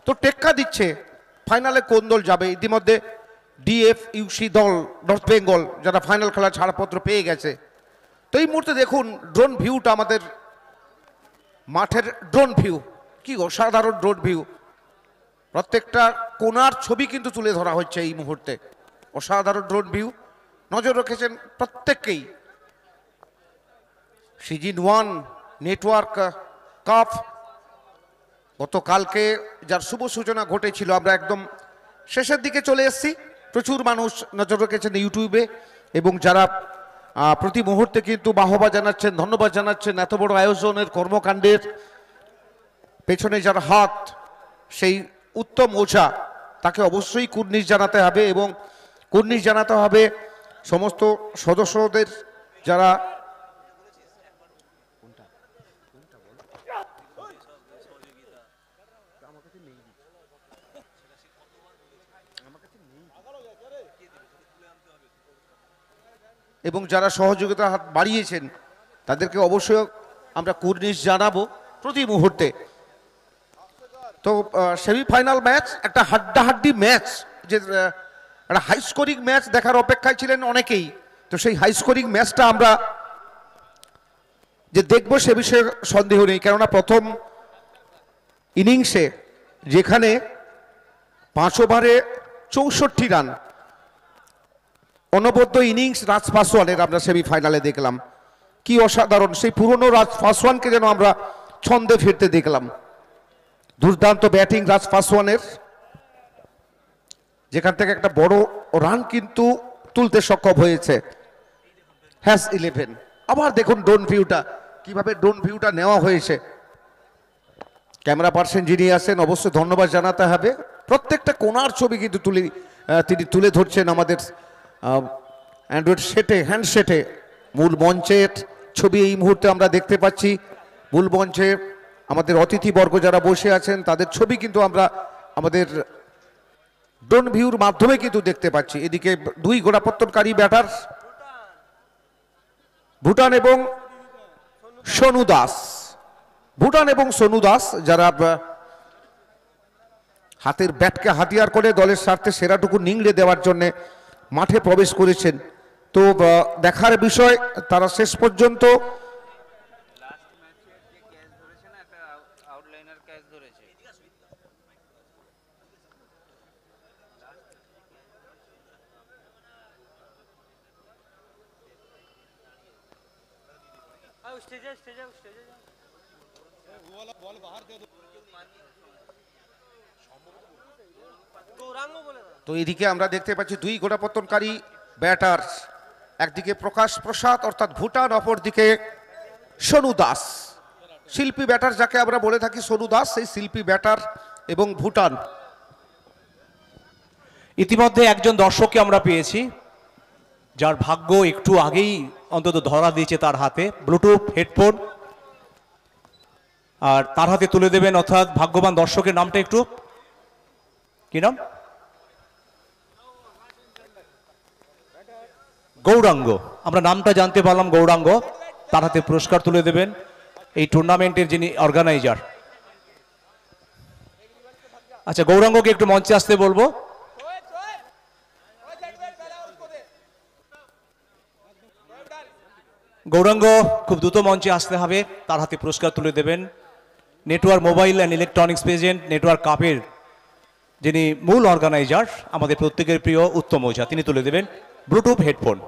তো টেক্কা দিচ্ছে ফাইনালে কোন দল যাবে। ইতিমধ্যে ডিএফইউসি দল নর্থ বেঙ্গল, যারা ফাইনাল খেলার ছাড়পত্র পেয়ে গেছে। তো এই মুহূর্তে দেখুন ড্রোন ভিউটা, আমাদের মাঠের ড্রোন ভিউ, কি অসাধারণ ড্রোন ভিউ। প্রত্যেকটা কোণার ছবি কিন্তু তুলে ধরা হচ্ছে এই মুহূর্তে। অসাধারণ ড্রোন ভিউ, নজর রেখেছেন প্রত্যেককেই। সিজন 1 নেটওয়ার্ক কাপ গতকালকে যার শুভ সূচনা ঘটেছিল, আমরা একদম শেষের দিকে চলে এসেছি। প্রচুর মানুষ নজর রেখেছেন ইউটিউবে, এবং যারা প্রতি মুহূর্তে কিন্তু বাহবা জানাচ্ছেন, ধন্যবাদ জানাচ্ছেন এত বড় আয়োজনের কর্মকাণ্ডের পেছনে যার হাত, সেই উত্তম ওঝা, তাকে অবশ্যই কুর্নিশ জানাতে হবে। এবং কুর্নিশ জানাতে হবে সমস্ত সদস্যদের যারা এবং যারা সহযোগিতার হাত বাড়িয়েছেন তাদেরকে অবশ্যই আমরা কুর্নিশ জানাবো প্রতি মুহূর্তে। তো সেমিফাইনাল ম্যাচ একটা হাড্ডাহাড্ডি ম্যাচ, যে একটা হাই স্কোরিং ম্যাচ দেখার অপেক্ষায় ছিলেন অনেকেই। তো সেই হাই স্কোরিং ম্যাচটা আমরা যে দেখবো সে বিষয়ে সন্দেহ নেই, কেননা প্রথম ইনিংসে যেখানে 5 ওভারে 64 রান, অনবদ্য ইনিংস রাজ পাসওয়ানের আমরা সেমিফাইনালে দেখলাম। কি অসাধারণ, সেই পুরনো রাজ পাসওয়ানকে যেন আমরা ছন্দে ফিরতে দেখলাম। দুর্দান্ত ব্যাটিং রাজ পাসওয়ানের, যেখান থেকে একটা বড় রান কিন্তু তুলতে সক্ষম হয়েছে। হ্যাশ 11। আবার দেখুন ড্রোন ভিউটা, কিভাবে ড্রোন ভিউটা নেওয়া হয়েছে। ক্যামেরা পার্সন যিনি আছেন অবশ্যই ধন্যবাদ জানাতে হবে। প্রত্যেকটা কোণার ছবি কিন্তু তিনি তুলে ধরছেন আমাদের অ্যান্ড্রয়েড সেটে, হ্যান্ডসেটে। মূল মঞ্চের ছবি এই মুহূর্তে আমরা দেখতে পাচ্ছি। মূল মঞ্চে আমাদের অতিথিবর্গ যারা বসে আছেন তাদের ছবি কিন্তু আমরা আমাদের ড্রোন ভিউর মাধ্যমে কিন্তু দেখতে পাচ্ছি। এদিকে 2 গোড়াপত্তনকারী ব্যাটার ভুটান এবং সোনু দাস, যারা হাতের ব্যাটকে হাতিয়ার করে দলের স্বার্থে সেরাটুকু নিংড়ে দেওয়ার জন্য মাঠে প্রবেশ করেছেন। তো দেখার বিষয় তারা শেষ পর্যন্ত তো এদিকে আমরা দেখতে পাচ্ছি 2 গোড়াপত্তনকারী ব্যাটার, একদিকে প্রকাশ প্রসাদ অর্থাৎ ভুটান, অপরদিকে সোনু দাস। শিল্পী ব্যাটার যাকে আমরা বলে থাকি সোনু দাস, সেই শিল্পী ব্যাটার এবং ভুটান। ইতিমধ্যে একজন দর্শককে আমরা পেয়েছি যার ভাগ্য একটু আগেই অন্তত ধরা দিয়েছে তার হাতে ব্লুটুথ হেডফোন, আর তার হাতে তুলে দেবেন। অর্থাৎ ভাগ্যবান দর্শকের নামটা একটু কি নাম? গৌরাঙ্গ। আমরা নামটা জানতে পারলাম, গৌরাঙ্গ। তার হাতে পুরস্কার তুলে দেবেন এই টুর্নামেন্টের যিনি অর্গানাইজার। আচ্ছা, গৌরাঙ্গকে একটু মঞ্চে আসতে বলবো। গৌরাঙ্গ খুব দ্রুত মঞ্চে আসতে হবে, তার হাতে পুরস্কার তুলে দেবেন network mobile and electronics present network কাপের যিনি মূল অর্গানাইজার, আমাদের প্রত্যেকের প্রিয় উত্তম ওঝা, তিনি তুলে দেবেন ব্লুটুথ হেডফোন।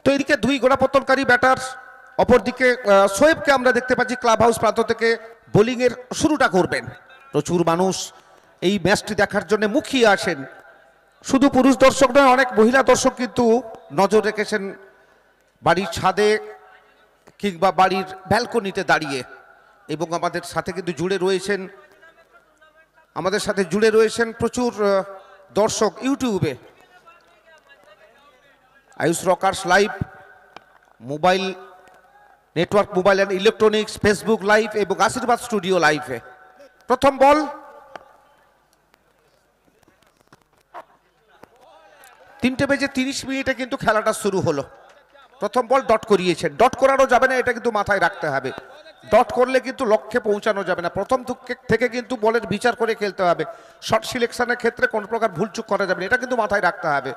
তো এদিকে 2 গোড়াপত্তনকারী ব্যাটার, অপরদিকে শোয়েবকে আমরা দেখতে পাচ্ছি ক্লাব হাউস প্রান্ত থেকে বোলিং এর শুরুটা করবেন। প্রচুর মানুষ এই ম্যাচটি দেখার জন্য মুখিয়ে আছেন। শুধু পুরুষ দর্শক নয়, অনেক মহিলা দর্শক কিন্তু নজর রেখেছেন বাড়ির ছাদে কিংবা বাড়ির ব্যালকনিতে দাঁড়িয়ে। এবং আমাদের সাথে কিন্তু জুড়ে রয়েছেন প্রচুর দর্শক ইউটিউবে। Ayush Rockerz live, mobile network mobile and electronics, Facebook live এবং আশীর্বাদ স্টুডিও লাইভে। প্রথম বল 3:30 কিন্তু খেলাটা শুরু হলো। প্রথম বল ডট করিয়েছেন, ডট করানো যাবে না, এটা কিন্তু মাথায় রাখতে হবে। ডট করলে কিন্তু লক্ষ্যে পৌঁছানো যাবে না। প্রথম থেকে কিন্তু বলের বিচার করে খেলতে হবে। শট সিলেকশনের ক্ষেত্রে কোনো প্রকার ভুলচুক করা যাবে না, এটা কিন্তু মাথায় রাখতে হবে।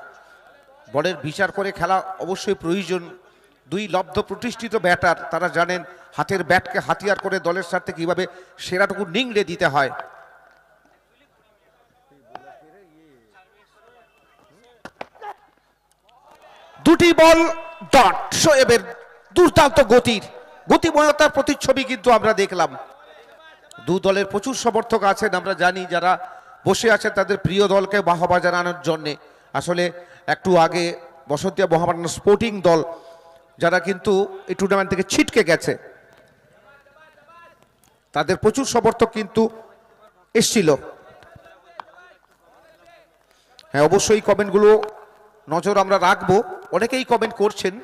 বলের বিচার করে খেলা অবশ্যই প্রয়োজন। 2 লব্ধ প্রতিষ্ঠিত ব্যাটার, তারা জানেন হাতের ব্যাটকে হাতিয়ার করে দলের স্বার্থে কিভাবে সেরাটুকু নিংড়ে দিতে হয়। দুটি বল ডট। শোয়েবের দুর্দান্ত গতিময়তার প্রতিচ্ছবি কিন্তু আমরা দেখলাম। 2 দলের প্রচুর সমর্থক আছেন, আমরা জানি, যারা বসে আছেন তাদের প্রিয় দলকে বাহবা জানানোর জন্যে। আসলে একটু আগে বসন্তিয়া মোহামেডান স্পোর্টিং দল, যারা কিন্তু এই টুর্নামেন্ট থেকে ছিটকে গেছে, তাদের প্রচুর সমর্থক কিন্তু এসছিল। হ্যাঁ, অবশ্যই কমেন্টগুলো নজর আমরা রাখবো। অনেকেই কমেন্ট করছেন,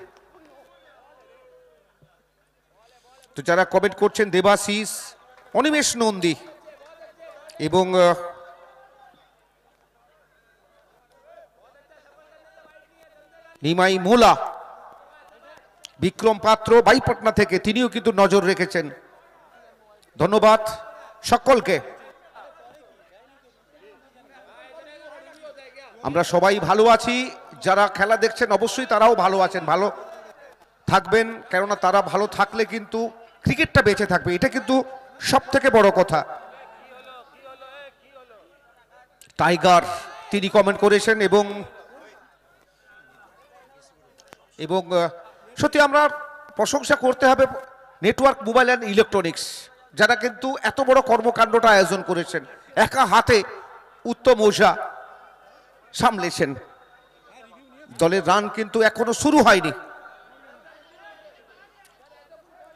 তো যারা কমেন্ট করছেন দেবাশিস, অনিমেষ নন্দী এবং নিমাই মোলা, বিক্রম পাত্র বাইপটনা থেকে, তিনিও কিন্তু নজর রেখেছেন। ধন্যবাদ সকলকে। আমরা সবাই ভালো আছি, যারা খেলা দেখছেন অবশ্যই তারাও ভালো আছেন, ভালো থাকবেন, কেননা তারা ভালো থাকলে কিন্তু ক্রিকেটটা বেঁচে থাকবে, এটা কিন্তু সব থেকে বড় কথা। টাইগার তিনি কমেন্ট করেছেন এবং সত্যি আমরা প্রশংসা করতে হবে নেটওয়ার্ক মোবাইল অ্যান্ড ইলেকট্রনিক্স, যারা কিন্তু এত বড় কর্মকাণ্ডটা আয়োজন করেছেন, একা হাতে উত্তম ওঝা সামলেছেন। দলের রান কিন্তু এখনো শুরু হয়নি।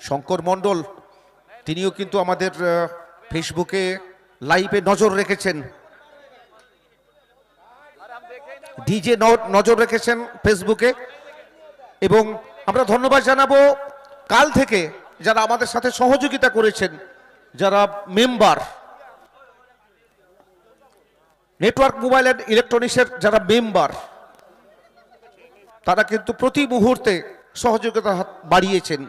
শঙ্কর মণ্ডল তিনিও কিন্তু আমাদের ফেসবুকে লাইভে নজর রেখেছেন, ডিজে নজর রেখেছেন ফেসবুকে, এবং আমরা ধন্যবাদ জানাবো কাল থেকে যারা আমাদের সাথে সহযোগিতা করেছেন, যারা মেম্বার নেটওয়ার্ক মোবাইল অ্যান্ড ইলেকট্রনিক্সের যারা মেম্বার, তারা কিন্তু প্রতি মুহূর্তে সহযোগিতা বাড়িয়েছেন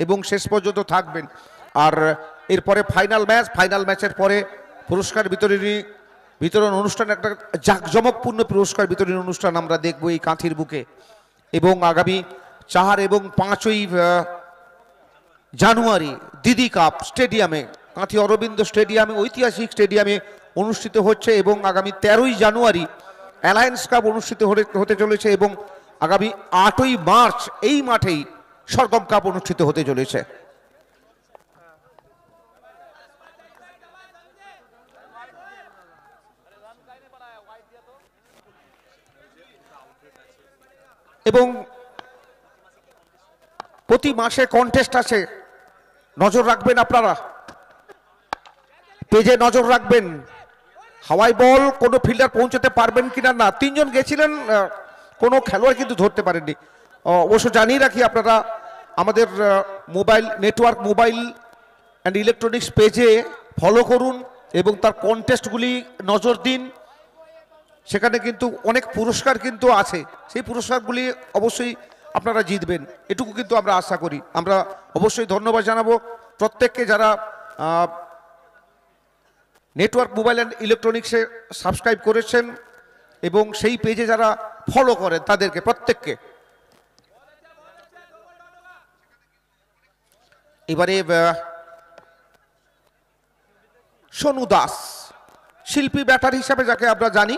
এবং শেষ পর্যন্ত থাকবেন। আর এরপরে ফাইনাল ম্যাচের পরে পুরস্কার বিতরণ অনুষ্ঠান, একটা জাঁকজমকপূর্ণ পুরস্কার বিতরণ অনুষ্ঠান আমরা দেখব এই কাঁথির বুকে। এবং আগামী 4 এবং 5ই জানুয়ারি দিদি কাপ স্টেডিয়ামে, কাঁথি অরবিন্দ স্টেডিয়ামে, ঐতিহাসিক স্টেডিয়ামে অনুষ্ঠিত হচ্ছে, এবং আগামী 13ই জানুয়ারি অ্যালায়েন্স কাপ অনুষ্ঠিত হতে চলেছে, এবং আগামী 8ই মার্চ এই মাঠেই সরগম কাপ অনুষ্ঠিত হতে চলেছে। এবং প্রতি মাসে কন্টেস্ট আছে, নজর রাখবেন আপনারা, পেজে নজর রাখবেন। হাওয়াই বল কোনো ফিল্ডার পৌঁছাতে পারবেন কিনা, না 3 জন গেছিলেন, কোনো খেলোয়াড় কিন্তু ধরতে পারেননি। অবশ্য জানিয়ে রাখি, আপনারা আমাদের নেটওয়ার্ক মোবাইল অ্যান্ড ইলেকট্রনিক্স পেজে ফলো করুন এবং তার কন্টেস্টগুলি নজর দিন। সেখানে কিন্তু অনেক পুরস্কার কিন্তু আছে, সেই পুরস্কারগুলি অবশ্যই আপনারা জিতবেন, এটুকু কিন্তু আমরা আশা করি। আমরা অবশ্যই ধন্যবাদ জানাবো প্রত্যেককে যারা নেটওয়ার্ক মোবাইল অ্যান্ড ইলেকট্রনিক্সে সাবস্ক্রাইব করেছেন এবং সেই পেজে যারা ফলো করেন তাদেরকে প্রত্যেককে। এবারে সোনু দাস, শিল্পী ব্যাটার হিসাবে যাকে আমরা জানি,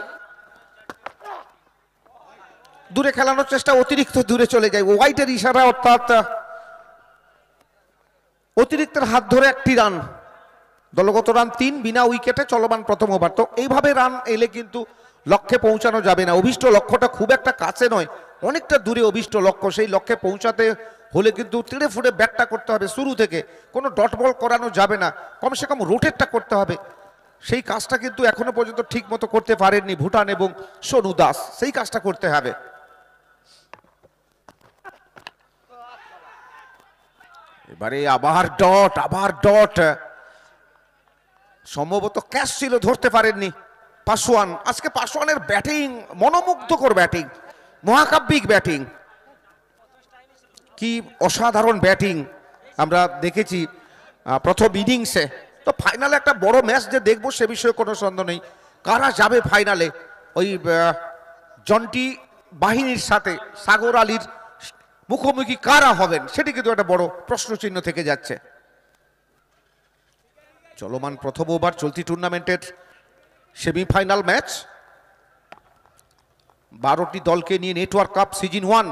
দূরে খেলানোর চেষ্টা, অতিরিক্ত দূরে চলে যায়, ওয়াইডের ইশারা, অর্থাৎ অতিরিক্তের হাত ধরে একটি রান, দলগত রান 3 বিনা উইকেটে চলমান প্রথম ওভার। তো এইভাবে রান এলে কিন্তু লক্ষ্যে পৌঁছানো যাবে না, অভিষ্ট লক্ষ্যটা খুব একটা কাছে নয়, অনেকটা দূরে অভিষ্ট লক্ষ্য, সেই লক্ষ্যে পৌঁছাতে হলে কিন্তু তেড়ে ফুড়ে ব্যাটটা করতে হবে শুরু থেকে, কোনো ডট বল করানো যাবে না, কমসে কম রোটেটটা করতে হবে। সেই কাজটা কিন্তু এখনো পর্যন্ত ঠিক মতো করতে পারেননি ভুটান এবং সোনু দাস, সেই কাজটা করতে হবে। এবারে আবার ডট, সম্ভবত ক্যাচ ছিল, ধরতে পারেননি পাসওয়ান। আজকে পাসওয়ানের ব্যাটিং মনোমুগ্ধকর ব্যাটিং, মহাকাব্যিক ব্যাটিং, কি অসাধারণ ব্যাটিং আমরা দেখেছি প্রথম ইনিংসে। তো ফাইনালে একটা বড় ম্যাচ যে দেখবো সে বিষয়ে কোনো সন্দেহ নেই। কারা যাবে ফাইনালে, ওই জন্টি বাহিনীর সাথে সাগর আলীর মুখোমুখি কারা হবেন, সেটি কিন্তু একটা বড় প্রশ্নচিহ্ন থেকে যাচ্ছে। চলমান প্রথম ওভার চলতি টুর্নামেন্টের সেমিফাইনাল ম্যাচ, 12টি দলকে নিয়ে নেটওয়ার্ক কাপ সিজন 1।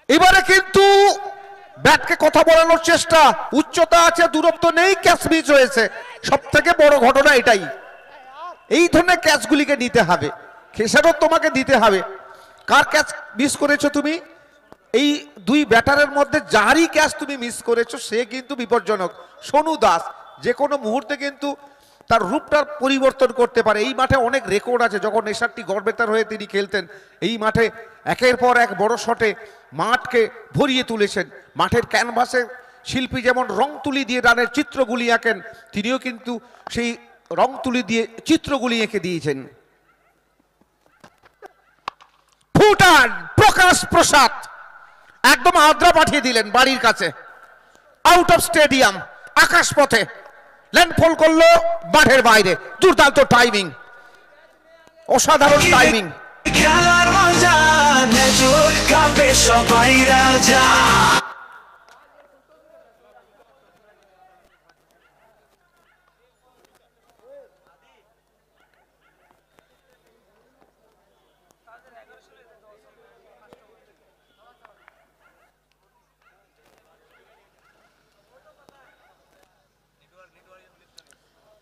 এবারে কিন্তু ব্যাটকে কথা বলানোর চেষ্টা, উচ্চতা আছে, দূরত্ব নেই, ক্যাচ মিস হয়েছে। সব থেকে বড় ঘটনা এটাই, এই ধরনের ক্যাচগুলিকে নিতে হবে, খেসারত তোমাকে দিতে হবে। কার ক্যাচ মিস করেছো তুমি? এই দুই ব্যাটারের মধ্যে যারই ক্যাচ তুমি মিস করেছো সে কিন্তু বিপজ্জনক। সোনু দাস যে কোনো মুহূর্তে কিন্তু তার রূপটার পরিবর্তন করতে পারে। এই মাঠে অনেক রেকর্ড আছে, যখন এসআরটি গড়বেতার হয়ে তিনি খেলতেন এই মাঠে একের পর এক বড় শটে মাঠকে ভরিয়ে তুলেছেন। মাঠের ক্যানভাসে শিল্পী যেমন রং তুলি দিয়ে রানের চিত্রগুলি আঁকেন, তিনিও কিন্তু সেই রং তুলি দিয়ে চিত্রগুলি এঁকে দিয়েছেন। ভুটান প্রকাশ প্রসাদ একদম আদ্রা পাঠিয়ে দিলেন বাড়ির কাছে, আউট অফ স্টেডিয়াম, আকাশ পথে ল্যান্ডফল করলো মাঠের বাইরে। দুর্দান্ত টাইমিং, অসাধারণ টাইমিং। খেলার মজা নেটওয়ার্ক কাপে সবাই রাজা।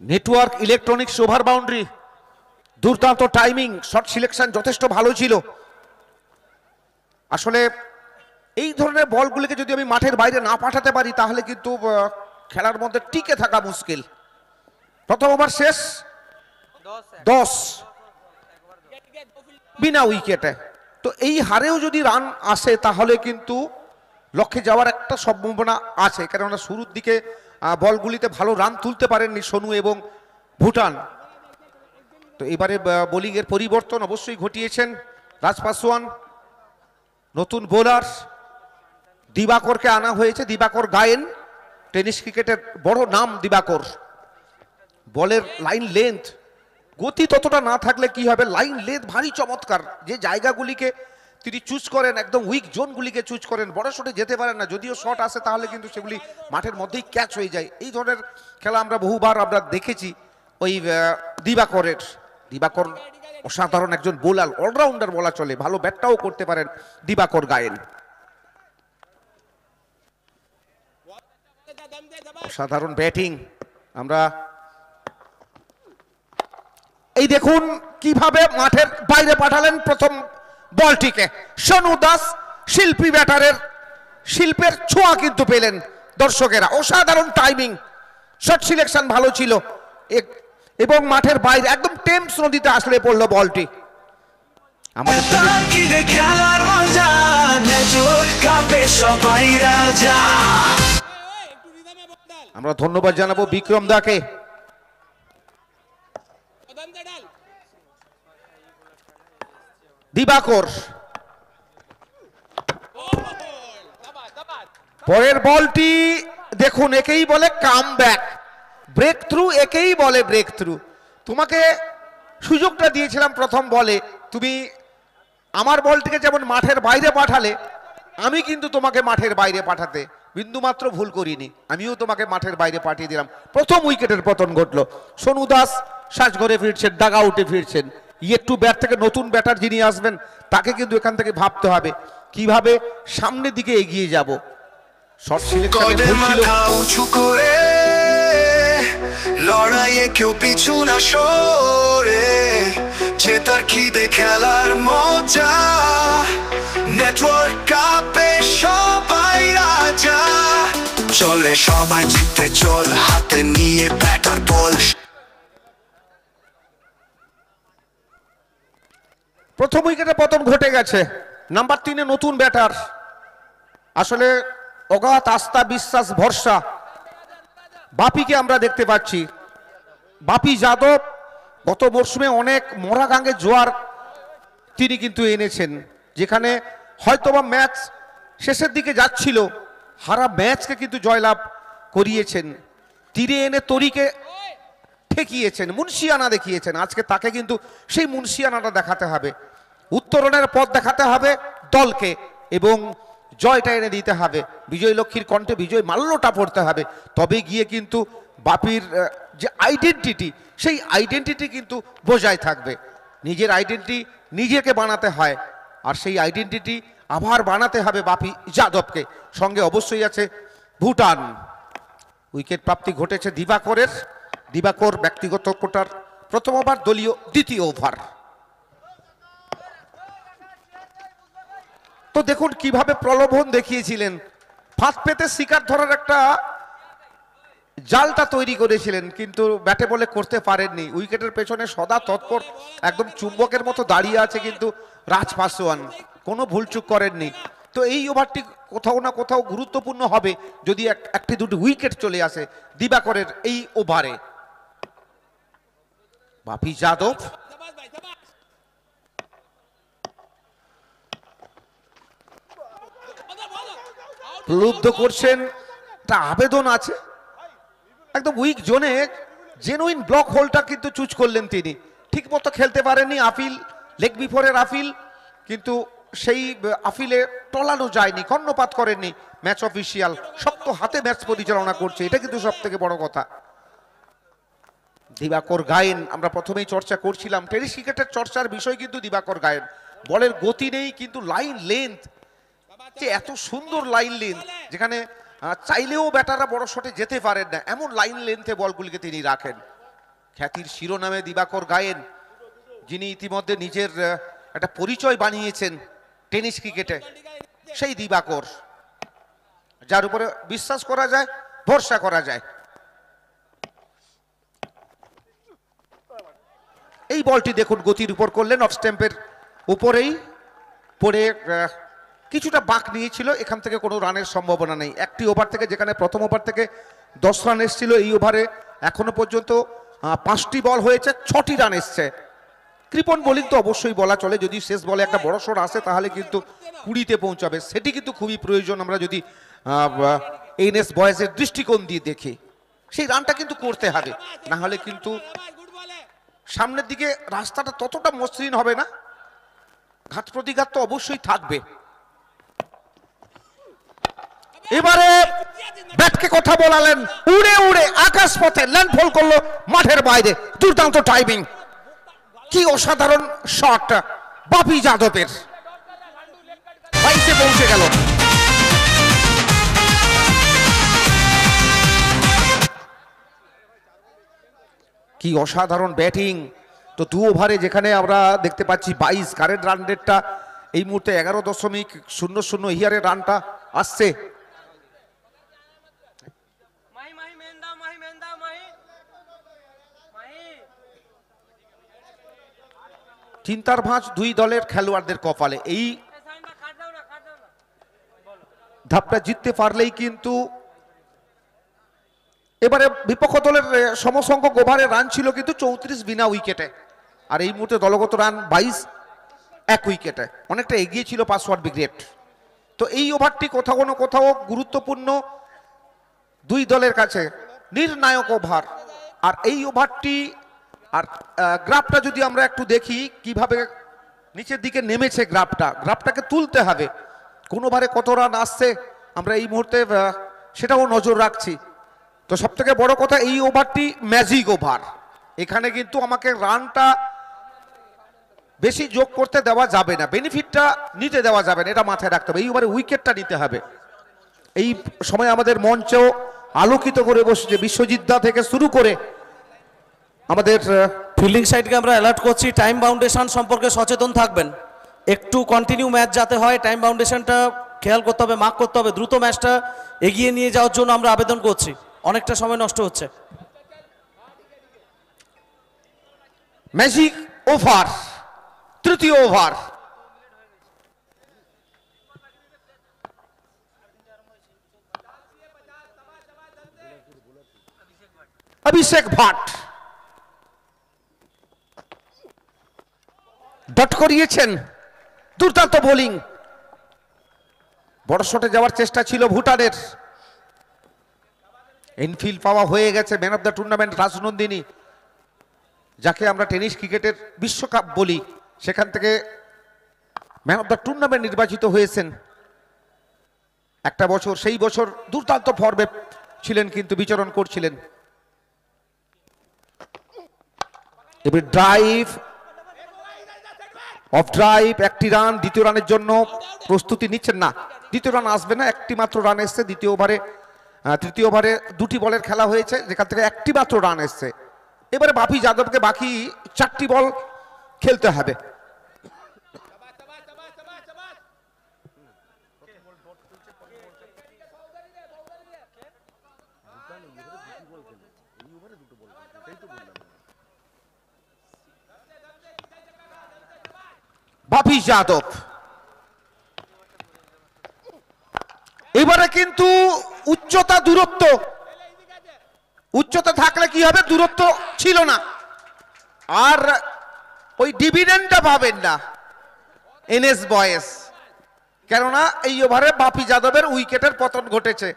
নেটওয়ার্ক ইলেকট্রনিক্স ওভার বাউন্ডারি, দুর্দান্ত টাইমিং, শট সিলেকশন যথেষ্ট ভালো ছিল। আসলে এই ধরনের বলগুলিকে যদি আমি মাঠের বাইরে না পাঠাতে পারি তাহলে কিন্তু খেলার মধ্যে টিকে থাকা মুশকিল। প্রথম ওভার শেষ 10 বিনা উইকেটে। তো এই হারেও যদি রান আসে তাহলে কিন্তু লক্ষ্যে যাওয়ার একটা সম্ভাবনা আছে, কেননা শুরুর দিকে বলগুলিতে ভালো রান তুলতে পারেননি সোনু এবং ভুটান। তো এবারে বোলিংয়ের পরিবর্তন অবশ্যই ঘটিয়েছেন রাজ পাসওয়ান। নতুন বোলার দিবাকরকে আনা হয়েছে, দিবাকর গায়েন, টেনিস ক্রিকেটের বড় নাম দিবাকর। বলের লাইন লেন্থ, গতি ততটা না থাকলে কি হবে, লাইন লেন্থ ভারী চমৎকার। যে জায়গাগুলিকে তিনি চুজ করেন, একদম উইক জোনগুলিকে চুজ করেন, বড় শটে যেতে পারেন না, যদিও শট আসে তাহলে কিন্তু সেগুলি মাঠের মধ্যেই ক্যাচ হয়ে যায়। এই ধরনের খেলা আমরা বহুবার দেখেছি ওই দিবাকরের। দিবাকর অসাধারণ একজন বোলার, অলরাউন্ডার বলা চলে, ভালো ব্যাটটাও করতে পারেন দিবাকর গায়েন। অসাধারণ ব্যাটিং। আমরা এই দেখুন কিভাবে মাঠের বাইরে পাঠালেন প্রথম বলটিকে সোনু দাস। শিল্পী ব্যাটারের শিল্পের ছোঁয়া কিন্তু পেলেন দর্শকেরা। অসাধারণ টাইমিং, শট সিলেকশন ভালো ছিল এবং মাঠের বাইরে একদম টেমস নদীতে আসলে পড়লো বলটি। আমাদের খেলার মজা নেটওয়ার্ক কাপে সবাই রাজা। আমরা ধন্যবাদ জানাবো বিক্রম দাকে। দিবাকর পরের বলটি দেখুন, একেই বলে কাম ব্যাক, ব্রেক থ্রু, একেই বলে ব্রেক থ্রু। তোমাকে সুযোগটা দিয়েছিলাম প্রথম বলে, তুমি আমার বলটিকে যেমন মাঠের বাইরে পাঠালে, আমি কিন্তু তোমাকে মাঠের বাইরে পাঠাতে বিন্দুমাত্র ভুল করিনি, আমিও তোমাকে মাঠের বাইরে পাঠিয়ে দিলাম। প্রথম উইকেটের পতন ঘটলো। সোনু দাস সাজঘরে ফিরছেন, ডাগ আউটে ফিরছেন। একটু ব্যাট থেকে নতুন ব্যাটার যিনি আসবেন তাকে কিন্তু এখান থেকে ভাবতে হবে কিভাবে সামনের দিকে এগিয়ে যাব। শর্ট সিলেকশনে ভুল ছিল। উঁচু করে লড়াইয়ে কেউ পিছু না সরে, জেতার খিদে খেলার মজা নেটওয়ার্ক কাপে সবাই রাজা। চলে সবাই জিততে চল, হাতে নিয়ে ব্যাটার বল। প্রথম উইকেটে পতন ঘটে গেছে। নাম্বার 3-এ নতুন ব্যাটার, আসলে অগাধ আস্থা, বিশ্বাস, ভরসা বাপিকে আমরা দেখতে পাচ্ছি। বাপি যাদব গত মরশুমে অনেক মরা গাঙ্গে জোয়ার তিনি কিন্তু এনেছেন, যেখানে হয়তোবা ম্যাচ শেষের দিকে যাচ্ছিল, হারা ম্যাচকে কিন্তু জয়লাভ করিয়েছেন। তীরে এনে তরিকে ঠেকিয়েছেন, মুন্সিয়ানা দেখিয়েছেন। আজকে তাকে কিন্তু সেই মুন্সিয়ানাটা দেখাতে হবে, উত্তরণের পথ দেখাতে হবে দলকে এবং জয়টা এনে দিতে হবে। বিজয় লক্ষ্মীর কণ্ঠে বিজয় মাল্যটা পড়তে হবে, তবে গিয়ে কিন্তু বাপির যে আইডেন্টিটি, সেই আইডেন্টিটি কিন্তু বজায় থাকবে। নিজের আইডেন্টিটি নিজেকে বানাতে হয়, আর সেই আইডেন্টিটি আবার বানাতে হবে বাপি যাদবকে। সঙ্গে অবশ্যই আছে ভুটান। উইকেট প্রাপ্তি ঘটেছে দিবাকরের। দিবাকর ব্যক্তিগত কোটার প্রথম ওভার, দলীয় দ্বিতীয় ওভার। তো দেখুন কিভাবে প্রলোভন দেখিয়েছিলেন, ফাঁদ পেতে শিকার ধরার একটা জালটা তৈরি করেছিলেন, কিন্তু ব্যাটে বলে করতে পারেননি। উইকেটের পেছনে সদা তৎপর একদম চুম্বকের মতো দাঁড়িয়ে আছে কিন্তু রাজ পাসওয়ান, কোনো ভুলচুক করেননি। তো এই ওভারটি কোথাও না কোথাও গুরুত্বপূর্ণ হবে যদি একটি দুটি উইকেট চলে আসে দিবাকরের এই ওভারে। বাপি যাদব প্রলুব্ধ করছেন, একটা আবেদন আছে একদম উইক জোনে। জেনুইন ব্লক হোলটা কিন্তু চুজ করলেন তিনি, ঠিক মতো খেলতে পারেননি। আফিল লেগ বিফোরের আফিল, কিন্তু সেই আফিলে টলানো যায়নি, কর্ণপাত করেননি ম্যাচ অফিসিয়াল। শক্ত হাতে ম্যাচ পরিচালনা করছে, এটা কিন্তু সব থেকে বড় কথা। দিবাকর গায়েন আমরা প্রথমেই চর্চা করছিলাম, টেনিস ক্রিকেটের চর্চার বিষয় কিন্তু দিবাকর গায়েন। বলের গতি নেই কিন্তু লাইন লেন্থ, যে এত সুন্দর লাইন লেন্থ, যেখানে চাইলেও ব্যাটাররা বড় শটে যেতে পারেন না, এমন লাইন লেন্থে বলগুলিকে তিনি রাখেন। খ্যাতির শিরোনামে দিবাকর গায়েন, যিনি ইতিমধ্যে নিজের একটা পরিচয় বানিয়েছেন টেনিস ক্রিকেটে, সেই দিবাকর যার উপরে বিশ্বাস করা যায়, ভরসা করা যায়। এই বলটি দেখুন গতির উপর করলেন, অফ স্ট্যাম্পের উপরেই পড়ে কিছুটা বাঁক নিয়েছিল, এখান থেকে কোনো রানের সম্ভাবনা নেই। একটি ওভার থেকে, যেখানে প্রথম ওভার থেকে 10 রান এসেছিল, এই ওভারে এখনো পর্যন্ত 5টি বল হয়েছে, 6টি রান এসছে। কৃপণ বোলিং তো অবশ্যই বলা চলে, যদি শেষ বলে একটা বড় শট আসে তাহলে কিন্তু 20-তে পৌঁছাবে, সেটি কিন্তু খুবই প্রয়োজন। আমরা যদি এনএস বয়েজের দৃষ্টিকোণ দিয়ে দেখি, সেই রানটা কিন্তু করতে হবে, না হলে কিন্তু সামনের দিকে রাস্তাটা ততটা মসৃণ হবে না, ঘাত প্রতিঘাত তো অবশ্যই থাকবে। এবারে ব্যাটকে কথা বলালেন, উড়ে উড়ে আকাশ পথে ল্যান্ডফল করলো মাঠের বাইরে। দুর্দান্ত টাইমিং, কি অসাধারণ শট বাপি যাদবের, 22-এ পৌঁছে গেল। কি অসাধারণ ব্যাটিং। তো 2 ওভারে যেখানে আমরা দেখতে পাচ্ছি 22, কারেন্ট রান রেটটা এই মুহূর্তে 11.00 হিয়ারে রানটা আসছে। চিন্তার ভাঁজ দুই দলের খেলোয়াড়দের কপালে, এই ধাপটা জিততে পারলেই কিন্তু এবারে বিপক্ষ দলের সমসংখ্যক ওভারে রান ছিল কিন্তু 34 বিনা উইকেটে, আর এই মুহূর্তে দলগত রান 22 এক উইকেটে, অনেকটা এগিয়ে ছিল পাসওয়ার্ড ব্রিগেড। তো এই ওভারটি কোথাও না কোথাও গুরুত্বপূর্ণ দুই দলের কাছে, নির্ণায়ক ওভার। আর এই ওভারটি আর গ্রাফটা যদি আমরা একটু দেখি কিভাবে নিচের দিকে নেমেছে, গ্রাফটাকে তুলতে হবে, কোন ওভারে কত রান আসছে আমরা এই মুহূর্তে সেটাও নজর রাখছি। তো সব থেকে বড় কথা, এই ওভারটি ম্যাজিক ওভার, এখানে কিন্তু আমাকে রানটা বেশি যোগ করতে দেওয়া যাবে না, বেনিফিটটা নিতে দেওয়া যাবে না, এটা মাথায় রাখতে হবে। এই ওভারে উইকেটটা নিতে হবে। এই সময় আমাদের মঞ্চেও আলোকিত করে বসেছে বিশ্বজিৎ দা থেকে শুরু করে আমাদের ফিল্ডিং সাইডকে আমরা অ্যালার্ট করছি, টাইম বাউন্ডেশন সম্পর্কে সচেতন থাকবেন, একটু কন্টিনিউ ম্যাচ যাতে হয়, টাইম বাউন্ডেশনটা খেয়াল করতে হবে, মার্ক করতে হবে, দ্রুত ম্যাচটা এগিয়ে নিয়ে যাওয়ার জন্য আমরা আবেদন করছি, অনেকটা সময় নষ্ট হচ্ছে। ম্যাজিক ওভার, তৃতীয় ওভার। অভিষেক ভাট ডট করিয়েছেন, দুর্দান্ত বোলিং, বড় শটে যাওয়ার চেষ্টা ছিল ভুটানের। ইনফিল্ড পাওয়া হয়ে গেছে man of the tournament Rajnandini, যাকে আমরা টেনিস ক্রিকেটের বিশ্বকাপ বলি, সেখান থেকে ম্যান অফ দ্য টুর্নামেন্ট নির্বাচিত হয়েছেন একটা বছর, সেই বছর দুর্দান্ত ফর্মে ছিলেন কিন্তু বিচরণ করছিলেন। এবার ড্রাইভ, অফ ড্রাইভ, একটি রান, দ্বিতীয় রানের জন্য প্রস্তুতি নিচ্ছেন না, দ্বিতীয় রান আসবে না, একটি মাত্র রান এসছে দ্বিতীয় ওভারে। তৃতীয় ওভারে 2টি বলের খেলা হয়েছে, যেখান থেকে একটি মাত্র রান এসছে। এবারে বাপি যাদবকে বাকি 4টি বল খেলতে হবে। বাপি যাদব। এবারে কিন্তু উচ্চতা দূরত্ব, উচ্চতা থাকলে কি হবে, দূরত্ব ছিল না, আর ওই ডিভিডেন্ডটা পাবেন না এনএস বয়েস, কেননা এই ওভারে বাপি যাদবের উইকেটের পতন ঘটেছে।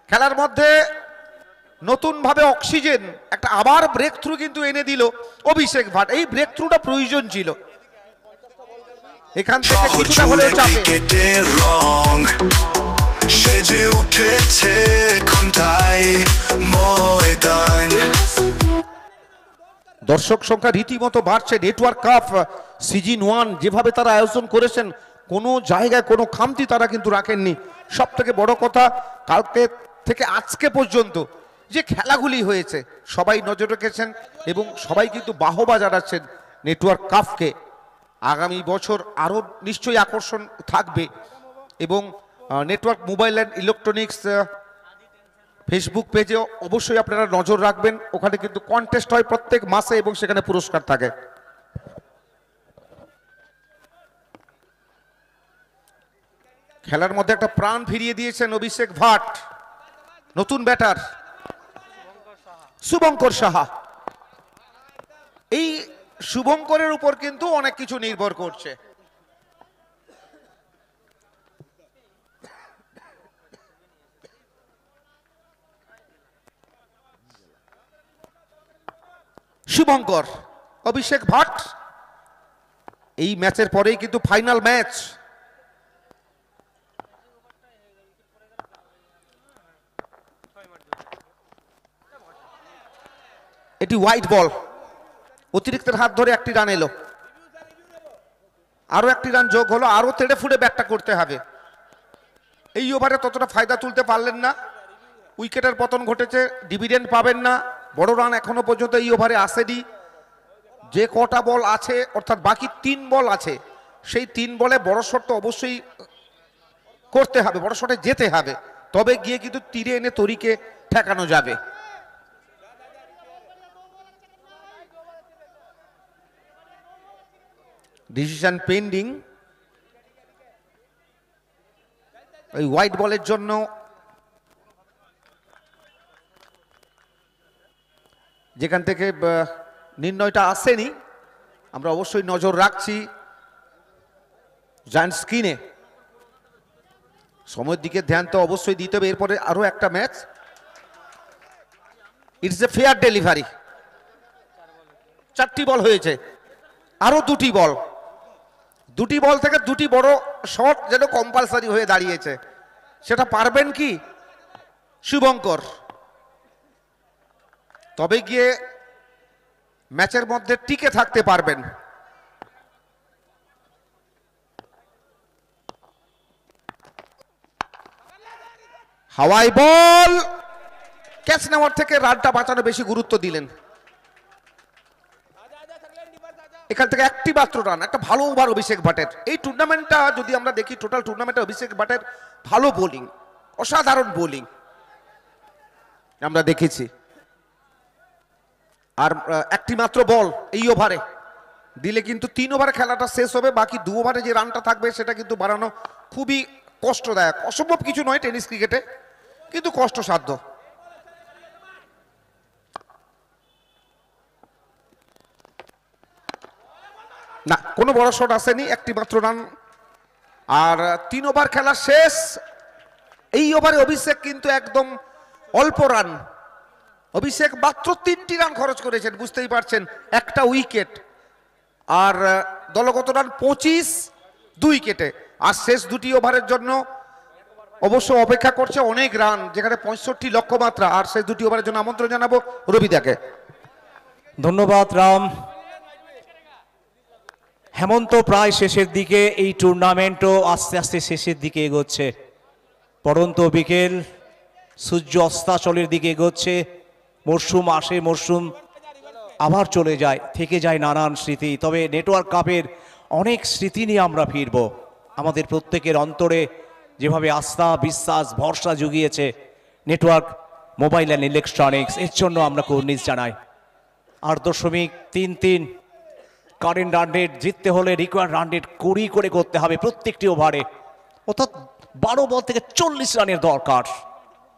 খেলার মধ্যে নতুন ভাবে অক্সিজেন একটা আবার ব্রেক থ্রু কিন্তু এনে দিল অভিষেক ভাট। এই ব্রেক থ্রুটা প্রয়োজন ছিল, এখান থেকে কিছুটা হলেও চাপে ক্রিকেটের রং সেজে উঠেছে ঘন্টায় ময়দান। দর্শক সংখ্যা রীতিমতো বাড়ছে। নেটওয়ার্ক কাপ সিজন 1 যেভাবে তারা আয়োজন করেছেন, কোনো জায়গায় কোনো খামতি তারা কিন্তু রাখেননি। সব থেকে বড় কথা, কালকে থেকে আজকে পর্যন্ত যে খেলাগুলি হয়েছে সবাই নজর রেখেছেন এবং সবাই কিন্তু বাহবা জানাচ্ছেন নেটওয়ার্ক কাপকে। আগামী বছর আরও নিশ্চয়ই আকর্ষণ থাকবে এবং network mobile and electronics Facebook পেজেও অবশ্যই আপনারা নজর রাখবেন। ওখানে কিন্তু কন্টেস্ট হয় প্রত্যেক মাসে এবং সেখানে পুরস্কার থাকে। খেলার মধ্যে একটা প্রাণ ফিরিয়ে দিয়েছেন অভিষেক ভাট, নতুন ব্যাটার শুভঙ্কর সাহা। এই শুভঙ্করের উপর কিন্তু অনেক কিছু নির্ভর করছে। শুভঙ্কর, অভিষেক ভাট, এই ম্যাচের পরেই কিন্তু ফাইনাল ম্যাচ। এটি হোয়াইট বল, অতিরিক্তের হাত ধরে একটি রান এলো, আরো একটি রান যোগ হলো, আরো তেড়ে ফুড়ে ব্যাটটা করতে হবে। এই ওভারে ততটা ফায়দা তুলতে পারলেন না, উইকেটের পতন ঘটেছে, ডিভিডেন্ড পাবেন না। বড় রান এখনো পর্যন্ত এই ওভারে আসেনি। যে কটা বল আছে, অর্থাৎ বাকি 3 বল আছে, সেই 3 বলে বড় শট তো অবশ্যই করতে হবে, বড় শটে যেতে হবে, তবে গিয়ে কিন্তু তীরে এনে তরিকে ঠেকানো যাবে। ডিসিশন পেন্ডিং ওই হোয়াইট বলের জন্য। যেখান থেকে নির্ণয়টা আসেনি, আমরা অবশ্যই নজর রাখছি জায়ান্ট স্ক্রিনে। সময়ের দিকে ধ্যান তো অবশ্যই দিতে হবে। এরপরে আরো একটা match, it's a fair delivery. 4টি বল হয়েছে, আরো 2টি বল, 2টি বল থেকে 2টি বড় শট যেন কম্পালসারি হয়ে দাঁড়িয়েছে। সেটা পারবেন কি শুভঙ্কর? তবে গিয়ে ম্যাচের মধ্যে টিকে থাকতে পারবেন। হাওয়াই বল, ক্যাচ নেওয়ার থেকে রানটা বাঁচানো বেশি গুরুত্ব দিলেন। এখান থেকে একটি মাত্র রান, একটা ভালো ওভার অভিষেক ভাটের। এই টুর্নামেন্টটা যদি আমরা দেখি, টোটাল টুর্নামেন্টে অভিষেক ভাটের ভালো বোলিং, অসাধারণ বোলিং আমরা দেখেছি। আর একটি মাত্র বল এই ওভারে দিলে কিন্তু 3 ওভারে খেলাটা শেষ হবে। বাকি 2 ওভারে যে রানটা থাকবে সেটা কিন্তু বাড়ানো খুবই কষ্টদায়ক। অসম্ভব কিছু নয় টেনিস ক্রিকেটে, কিন্তু কষ্টসাধ্য। না, কোনো বড় শট আসেনি, একটি মাত্র রান। আর 3 ওভার খেলা শেষ। এই ওভারে অভিষেক কিন্তু একদম অল্প রান। অভিষেক মাত্র 3টি রান খরচ করেছেন, বুঝতেই পারছেন, একটা উইকেট। আর দলগত রান 25, 2 উইকেটে। আর শেষ 2টি ওভারের জন্য অবশ্য অপেক্ষা করছে অনেক রান, যেখানে 65 লক্ষ্যমাত্রা। আর শেষ 2টি ওভারের জন্য আমন্ত্রণ জানাবো রবিদাকে। ধন্যবাদ রাম। হেমন্ত প্রায় শেষের দিকে, এই টুর্নামেন্টও আস্তে আস্তে শেষের দিকে এগোচ্ছে। পড়ন্ত বিকেল, সূর্য অস্তাচলের দিকে এগোচ্ছে। মরশুম আসে, মরশুম আবার চলে যায়, থেকে যায় নানান স্মৃতি। তবে নেটওয়ার্ক কাপের অনেক স্মৃতি নিয়ে আমরা ফিরব। আমাদের প্রত্যেকের অন্তরে যেভাবে আস্থা, বিশ্বাস, ভরসা জুগিয়েছে নেটওয়ার্ক মোবাইল অ্যান্ড ইলেকট্রনিক্স, এর জন্য আমরা কুর্নিশ জানাই। 8.33 কারেন্ট রান রেট জিততে হলে রিকোয়ার্ড রান রেট 20 করে করতে হবে প্রত্যেকটি ওভারে, অর্থাৎ 12 বল থেকে 40 রানের দরকার।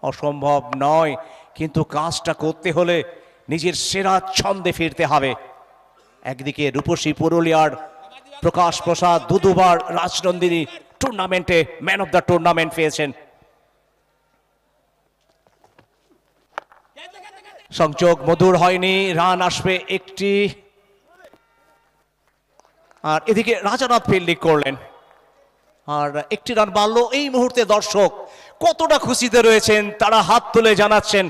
অসম্ভব নয়, কিন্তু কাজটা করতে হলে নিজের সেরা ছন্দে ফিরতে হবে। একদিকে রূপসী পুরুলিয়ার প্রকাশ প্রসাদ দুবার রাজনন্দিনী টুর্নামেন্টে ম্যান অফ দ্য টুর্নামেন্ট পেয়েছেন। সংযোগ মধুর হয়নি, রান আসবে একটি। আর এদিকে রাজানাথ ফিল্ডিং করলেন, আর একটি রান বাড়লো। এই মুহূর্তে দর্শক কতটা খুশিতে রয়েছেন, তারা হাত তুলে জানাচ্ছেন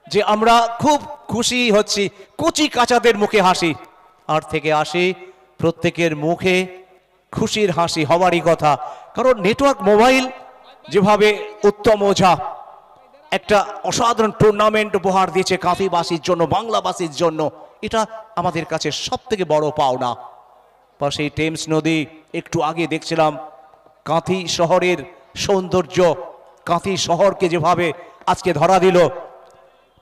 যে আমরা খুব খুশি হচ্ছি। কচি কাচাদের মুখে হাসি, আর থেকে আসি প্রত্যেকের মুখে খুশির হাসি হওয়ারই কথা। কারণ নেটওয়ার্ক মোবাইল যেভাবে উত্তম ওঝা একটা অসাধারণ টুর্নামেন্ট উপহার দিয়েছে কাঁথিবাসীর জন্য, বাংলাবাসীর জন্য, এটা আমাদের কাছে সব থেকে বড় পাওনা। পাশেই টেমস নদী, একটু আগে দেখছিলাম কাঁথি শহরের সৌন্দর্য, কাঁথি শহরকে যেভাবে আজকে ধরা দিল।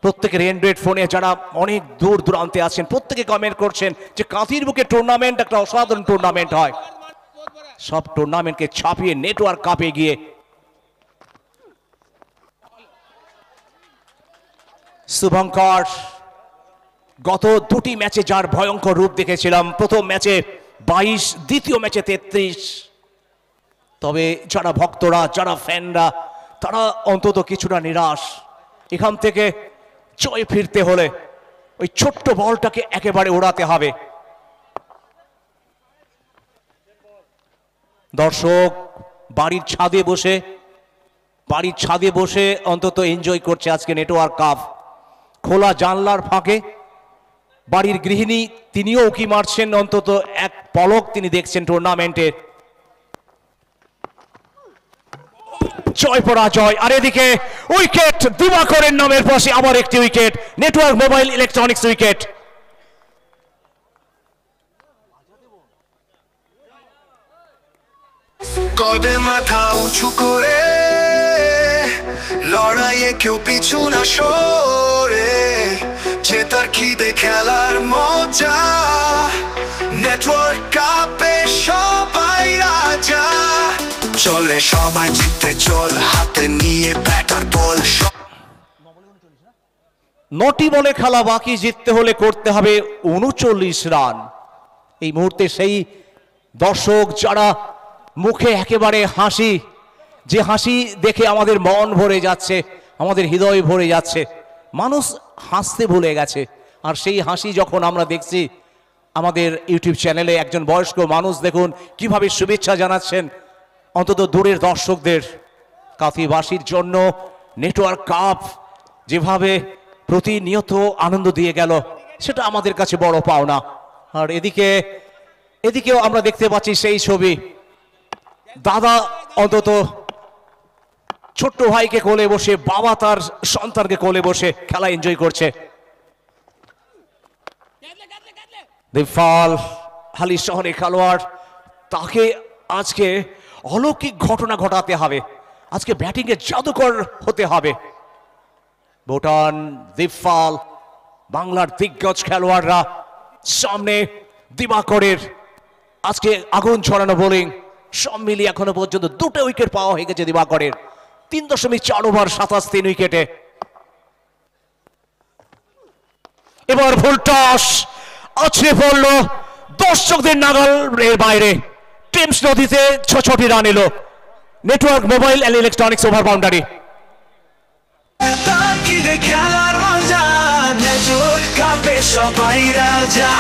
প্রত্যেকের অ্যান্ড্রয়েড ফোনে যারা অনেক দূর দূরান্তে আছেন প্রত্যেকে কমেন্ট করছেন যে কাঁথির বুকে টুর্নামেন্ট একটা অসাধারণ টুর্নামেন্ট হয়। সব টুর্নামেন্টকে ছাপিয়ে নেটওয়ার্ক কাপে গিয়ে শুভঙ্কর গত দুটি ম্যাচে যার ভয়ঙ্কর রূপ দেখেছিলাম, প্রথম ম্যাচে 22, দ্বিতীয় ম্যাচে 33। তবে যারা ভক্তরা, যারা ফ্যানরা, তারা অন্তত কিছুটা নিরাশ। এখান থেকে জয় ফিরতে হলে ওই ছোট্ট বলটাকে একেবারে উড়াতে হবে। দর্শক বাড়ির ছাদে বসে অন্তত এনজয় করছে আজকে নেটওয়ার্ক কাপ। খোলা জানলার ফাঁকে বাড়ির গৃহিণী তিনিও উকি মারছেন, অন্তত এক পলক তিনি দেখছেন টুর্নামেন্টের। জয় পরাজয়, আর এদিকে উইকেট দিবাকরের নামের পাশে আবার একটি wicket, network mobile electronics wicket. কবে মাথা উঁচু করে লড়াইয়ে কেউ পিছু না সরে, জেতার খিদে খেলার মজা, নেটওয়ার্ক কাপে সবাই রাজা। চলে সবাই জিততে চল, হাতে নিয়ে ব্যাটার বল। 9টি বলে খেলা বাকি, জিততে হলে করতে হবে 39 রান। এই মুহূর্তে সেই দর্শক যারা মুখে একেবারে হাসি, যে হাসি দেখে আমাদের মন ভরে যাচ্ছে, আমাদের হৃদয় ভরে যাচ্ছে। মানুষ হাসতে ভুলে গেছে, আর সেই হাসি যখন আমরা দেখছি আমাদের ইউটিউব চ্যানেলে, একজন বয়স্ক মানুষ দেখুন কিভাবে শুভেচ্ছা জানাচ্ছেন অন্তত দূরের দর্শকদের। কাঁথিবাসীর জন্য নেটওয়ার্ক কাপ যেভাবে প্রতিনিয়ত আনন্দ দিয়ে গেল, সেটা আমাদের কাছে বড় পাওনা। আর এদিকেও আমরা দেখতে পাচ্ছি সেই ছবি, দাদা অন্তত ছোট্ট ভাইকে কোলে বসে, বাবা তার সন্তানকে কোলে বসে খেলা এনজয় করছে। দীপফল হালি শহরে খেলোয়াড়, তাকে আজকে অলৌকিক ঘটনা ঘটাতে হবে, আজকে ব্যাটিংয়ে জাদুকর হতে হবে। ভুটান, দীপফল, বাংলার দিগ্গজ খেলোয়াড়রা সামনে। দিবাকরের আজকে আগুন ছড়ানো বোলিং, সব মিলিয়ে এখনো পর্যন্ত 2টা উইকেট পাওয়া হয়ে গেছে দিবাকরের। 3.4 ওভার 27 উইকেটে। এবার ফুল টস আছড়ে পড়ল দর্শকদের নাগালের বাইরে। টেমস নদীতে 6টি রান এলো। Network mobile and electronics over boundary. খেলার মজা, নেটওয়ার্ক কাপে সবাই রাজা।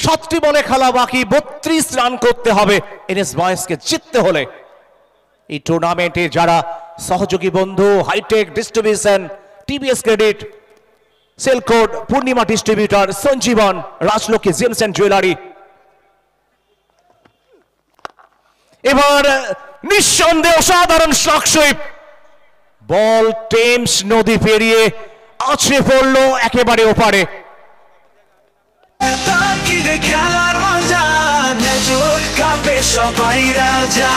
7টি বলে খেলা বাকি, 32 রান করতে হবে এনএস বয়েজকে জিততে হলে। এই টুর্নামেন্টে যারা সহযোগী বন্ধু, হাইটেক ডিস্ট্রিবিউশন, টিভিএস ক্রেডিট, সেলকোড, Purnima distributor, Sanjeevan, Rajlakshmi gems and jewellery. এবার নিঃসন্দেহে অসাধারণ শটসুইপ, বল টেমস নদী পেরিয়ে আছড়ে পড়ল একেবারে ওপারে। খেলার মজা, নেটওয়ার্ক কাপে সবাই রাজা।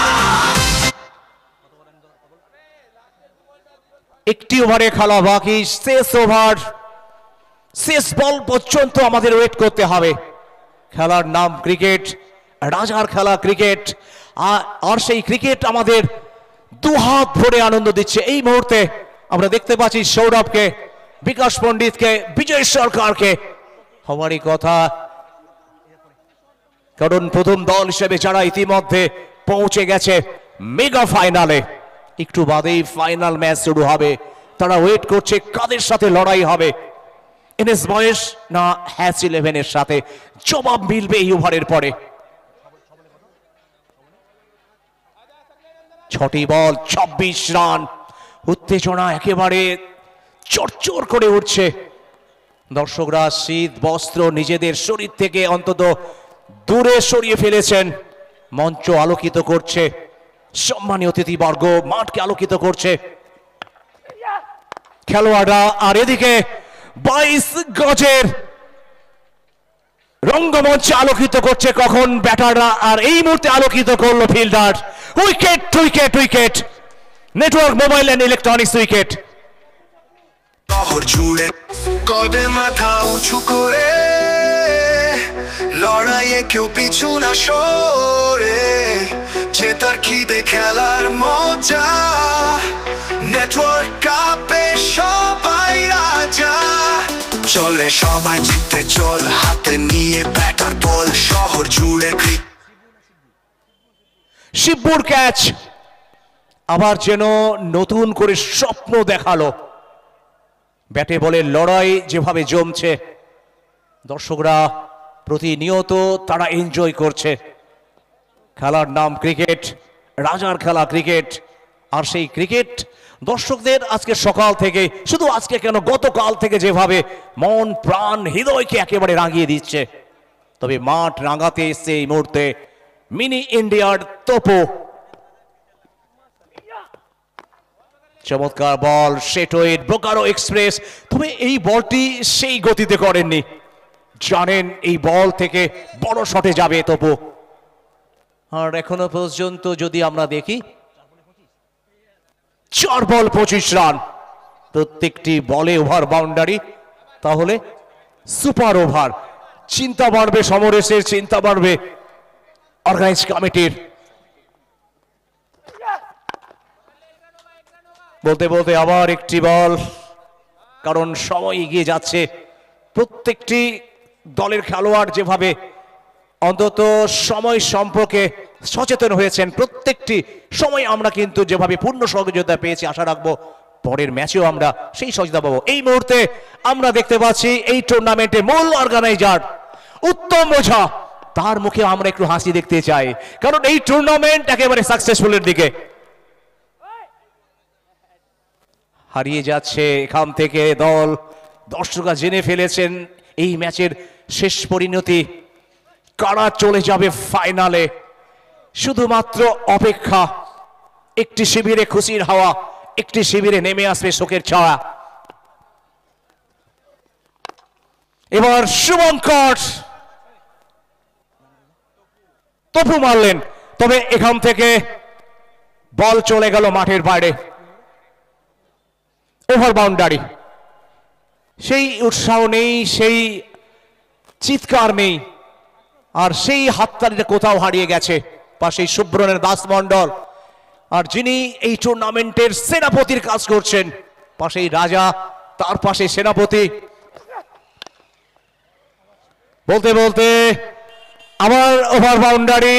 একটি ওভারে খেলা বাকি, শেষ ওভার শেষ বল পর্যন্ত আমাদের ওয়েট করতে হবে। খেলার নাম ক্রিকেট, রাজার খেলা ক্রিকেট, আর সেই ক্রিকেট আমাদের দুহাত ভরে আনন্দ দিচ্ছে। এই মুহূর্তে আমরা দেখতে পাচ্ছি সৌরভকে, বিকাশ পণ্ডিতকে, বিজয় সরকারকে। হওয়ারই কথা, কারণ প্রথম দল হিসেবে যারা ইতিমধ্যে পৌঁছে গেছে মেগা ফাইনালে, একটু বাদেই ফাইনাল ম্যাচ শুরু হবে। তারা ওয়েট করছে কাদের সাথে লড়াই হবে, এনএস বয়েস না হ্যাচ 11-এর সাথে। জবাব মিলবে এই ওভারের পরে। 6টি বল 26 রান। উত্তেজনা একেবারে চড়চড় করে উঠছে। দর্শকরা শীত বস্ত্র নিজেদের শরীর থেকে অন্তত দূরে সরিয়ে ফেলেছেন। মঞ্চ আলোকিত করছে, সম্মানীয় অতিথিবর্গ মাঠকে আলোকিত করছে, খেলোয়াড়রা। আর এদিকে 22 গজের রঙ্গমঞ্চ আলোকিত করছে কখন ব্যাটাররা, আর এই মুহূর্তে আলোকিত করলো fielder. Wicket wicket wicket, network mobile and electronics wicket. শহর জুড়ে কবে মাথা উঁচু করে, লড়াইয়ে কেউ পিছু না সরে, জেতার খিদে খেলার মজা, নেটওয়ার্ক কাপে সবাই রাজা। চলে সবাই জিততে চল, হাতে নিয়ে ব্যাটার বল, শহর জুড়ে শিবপুর ক্যাচ আবার যেন নতুন করে স্বপ্ন দেখালো। ব্যাটে বলের লড়াই যেভাবে জমছে, দর্শকরা প্রতিনিয়ত তারা এনজয় করছে। খেলার নাম ক্রিকেট, রাজার খেলা ক্রিকেট। আর সেই ক্রিকেট দর্শকদের আজকে সকাল থেকে, শুধু আজকে কেন গতকাল থেকে যেভাবে মন প্রাণ হৃদয়কে একেবারে রাঙিয়ে দিচ্ছে। তবে মাঠ রাঙাতে এসছে এই মুহূর্তে মিনি ইন্ডিয়ার তোপো। চমৎকার বল, সেটোয়েড বোকারো এক্সপ্রেস। তবে এই বলটি সেই গতিতে করেননি, জানেন এই বল থেকে বড় শটে যাবে তোপো। আর এখনো পর্যন্ত যদি আমরা দেখি 4 বল 25 রান, প্রত্যেকটি বলে ওভার বাউন্ডারি, তাহলে সুপার ওভার। চিন্তা বাড়বে সমরেশের, চিন্তা বাড়বে অর্গানাইজ কমিটির। বলতে বলতে আবার একটি বল, কারণ সময় এগিয়ে যাচ্ছে। প্রত্যেকটি দলের খেলোয়াড় যেভাবে অন্তত সময় সম্পর্কে সচেতন হয়েছেন, প্রত্যেকটি সময় আমরা কিন্তু যেভাবে পূর্ণ সহযোগিতা পেয়েছি, আশা রাখবো পরের ম্যাচেও আমরা সেই সহযোগিতা পাবো। এই মুহূর্তে আমরা দেখতে পাচ্ছি এই টুর্নামেন্টে মূল অর্গানাইজার উত্তম ওঝা, তার মুখে আমরা একটু হাসি দেখতে চাই, কারণ এই টুর্নামেন্ট একেবারে সাকসেসফুলের দিকে হারিয়ে যাচ্ছে এখান থেকে দল। দর্শকরা জেনে ফেলেছেন এই ম্যাচের শেষ পরিণতি, কারা চলে যাবে ফাইনালে। শুধুমাত্র অপেক্ষা, একটি শিবিরে খুশির হাওয়া, একটি শিবিরে নেমে আসবে শোকের ছায়া। এবার শুভঙ্কর তপু মারলেন, তবে এখান থেকে বল চলে গেল মাঠের বাইরে, ওভার বাউন্ডারি। সেই উৎসাহ নেই, সেই চিৎকার নেই, আর সেই হাততালিটা কোথাও হারিয়ে গেছে। পাশে সুব্রনের দাস মণ্ডল, আর যিনি এই টুর্নামেন্টের সেনাপতির কাজ করছেন, পাশেই রাজা, তার পাশে সেনাপতি। বলতে বলতে আবার ওভার বাউন্ডারি।